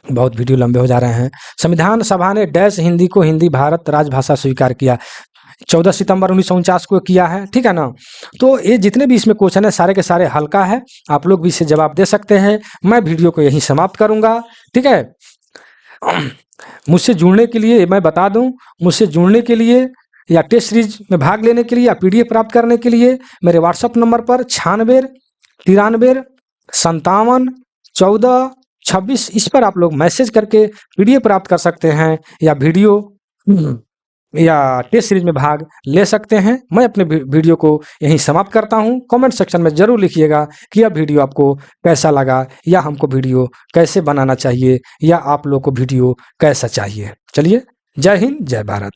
बहुत वीडियो लंबे हो जा रहे हैं। संविधान सभा ने डैश हिंदी को हिंदी भारत राजभाषा स्वीकार किया, 14 सितंबर 1949 को किया है। ठीक है ना, तो ये जितने भी इसमें क्वेश्चन है सारे के सारे हल्का है, आप लोग भी इसे जवाब दे सकते हैं। मैं वीडियो को यहीं समाप्त करूंगा। ठीक है, मुझसे जुड़ने के लिए मैं बता दूं, मुझसे जुड़ने के लिए या टेस्ट सीरीज में भाग लेने के लिए या पीडीएफ प्राप्त करने के लिए मेरे व्हाट्सएप नंबर पर 96 93 57 14 26, इस पर आप लोग मैसेज करके पीडीएफ प्राप्त कर सकते हैं या वीडियो या टेस्ट सीरीज में भाग ले सकते हैं। मैं अपने वीडियो को यहीं समाप्त करता हूं। कमेंट सेक्शन में जरूर लिखिएगा कि यह वीडियो आपको कैसा लगा, या हमको वीडियो कैसे बनाना चाहिए, या आप लोग को वीडियो कैसा चाहिए। चलिए, जय हिंद, जय भारत।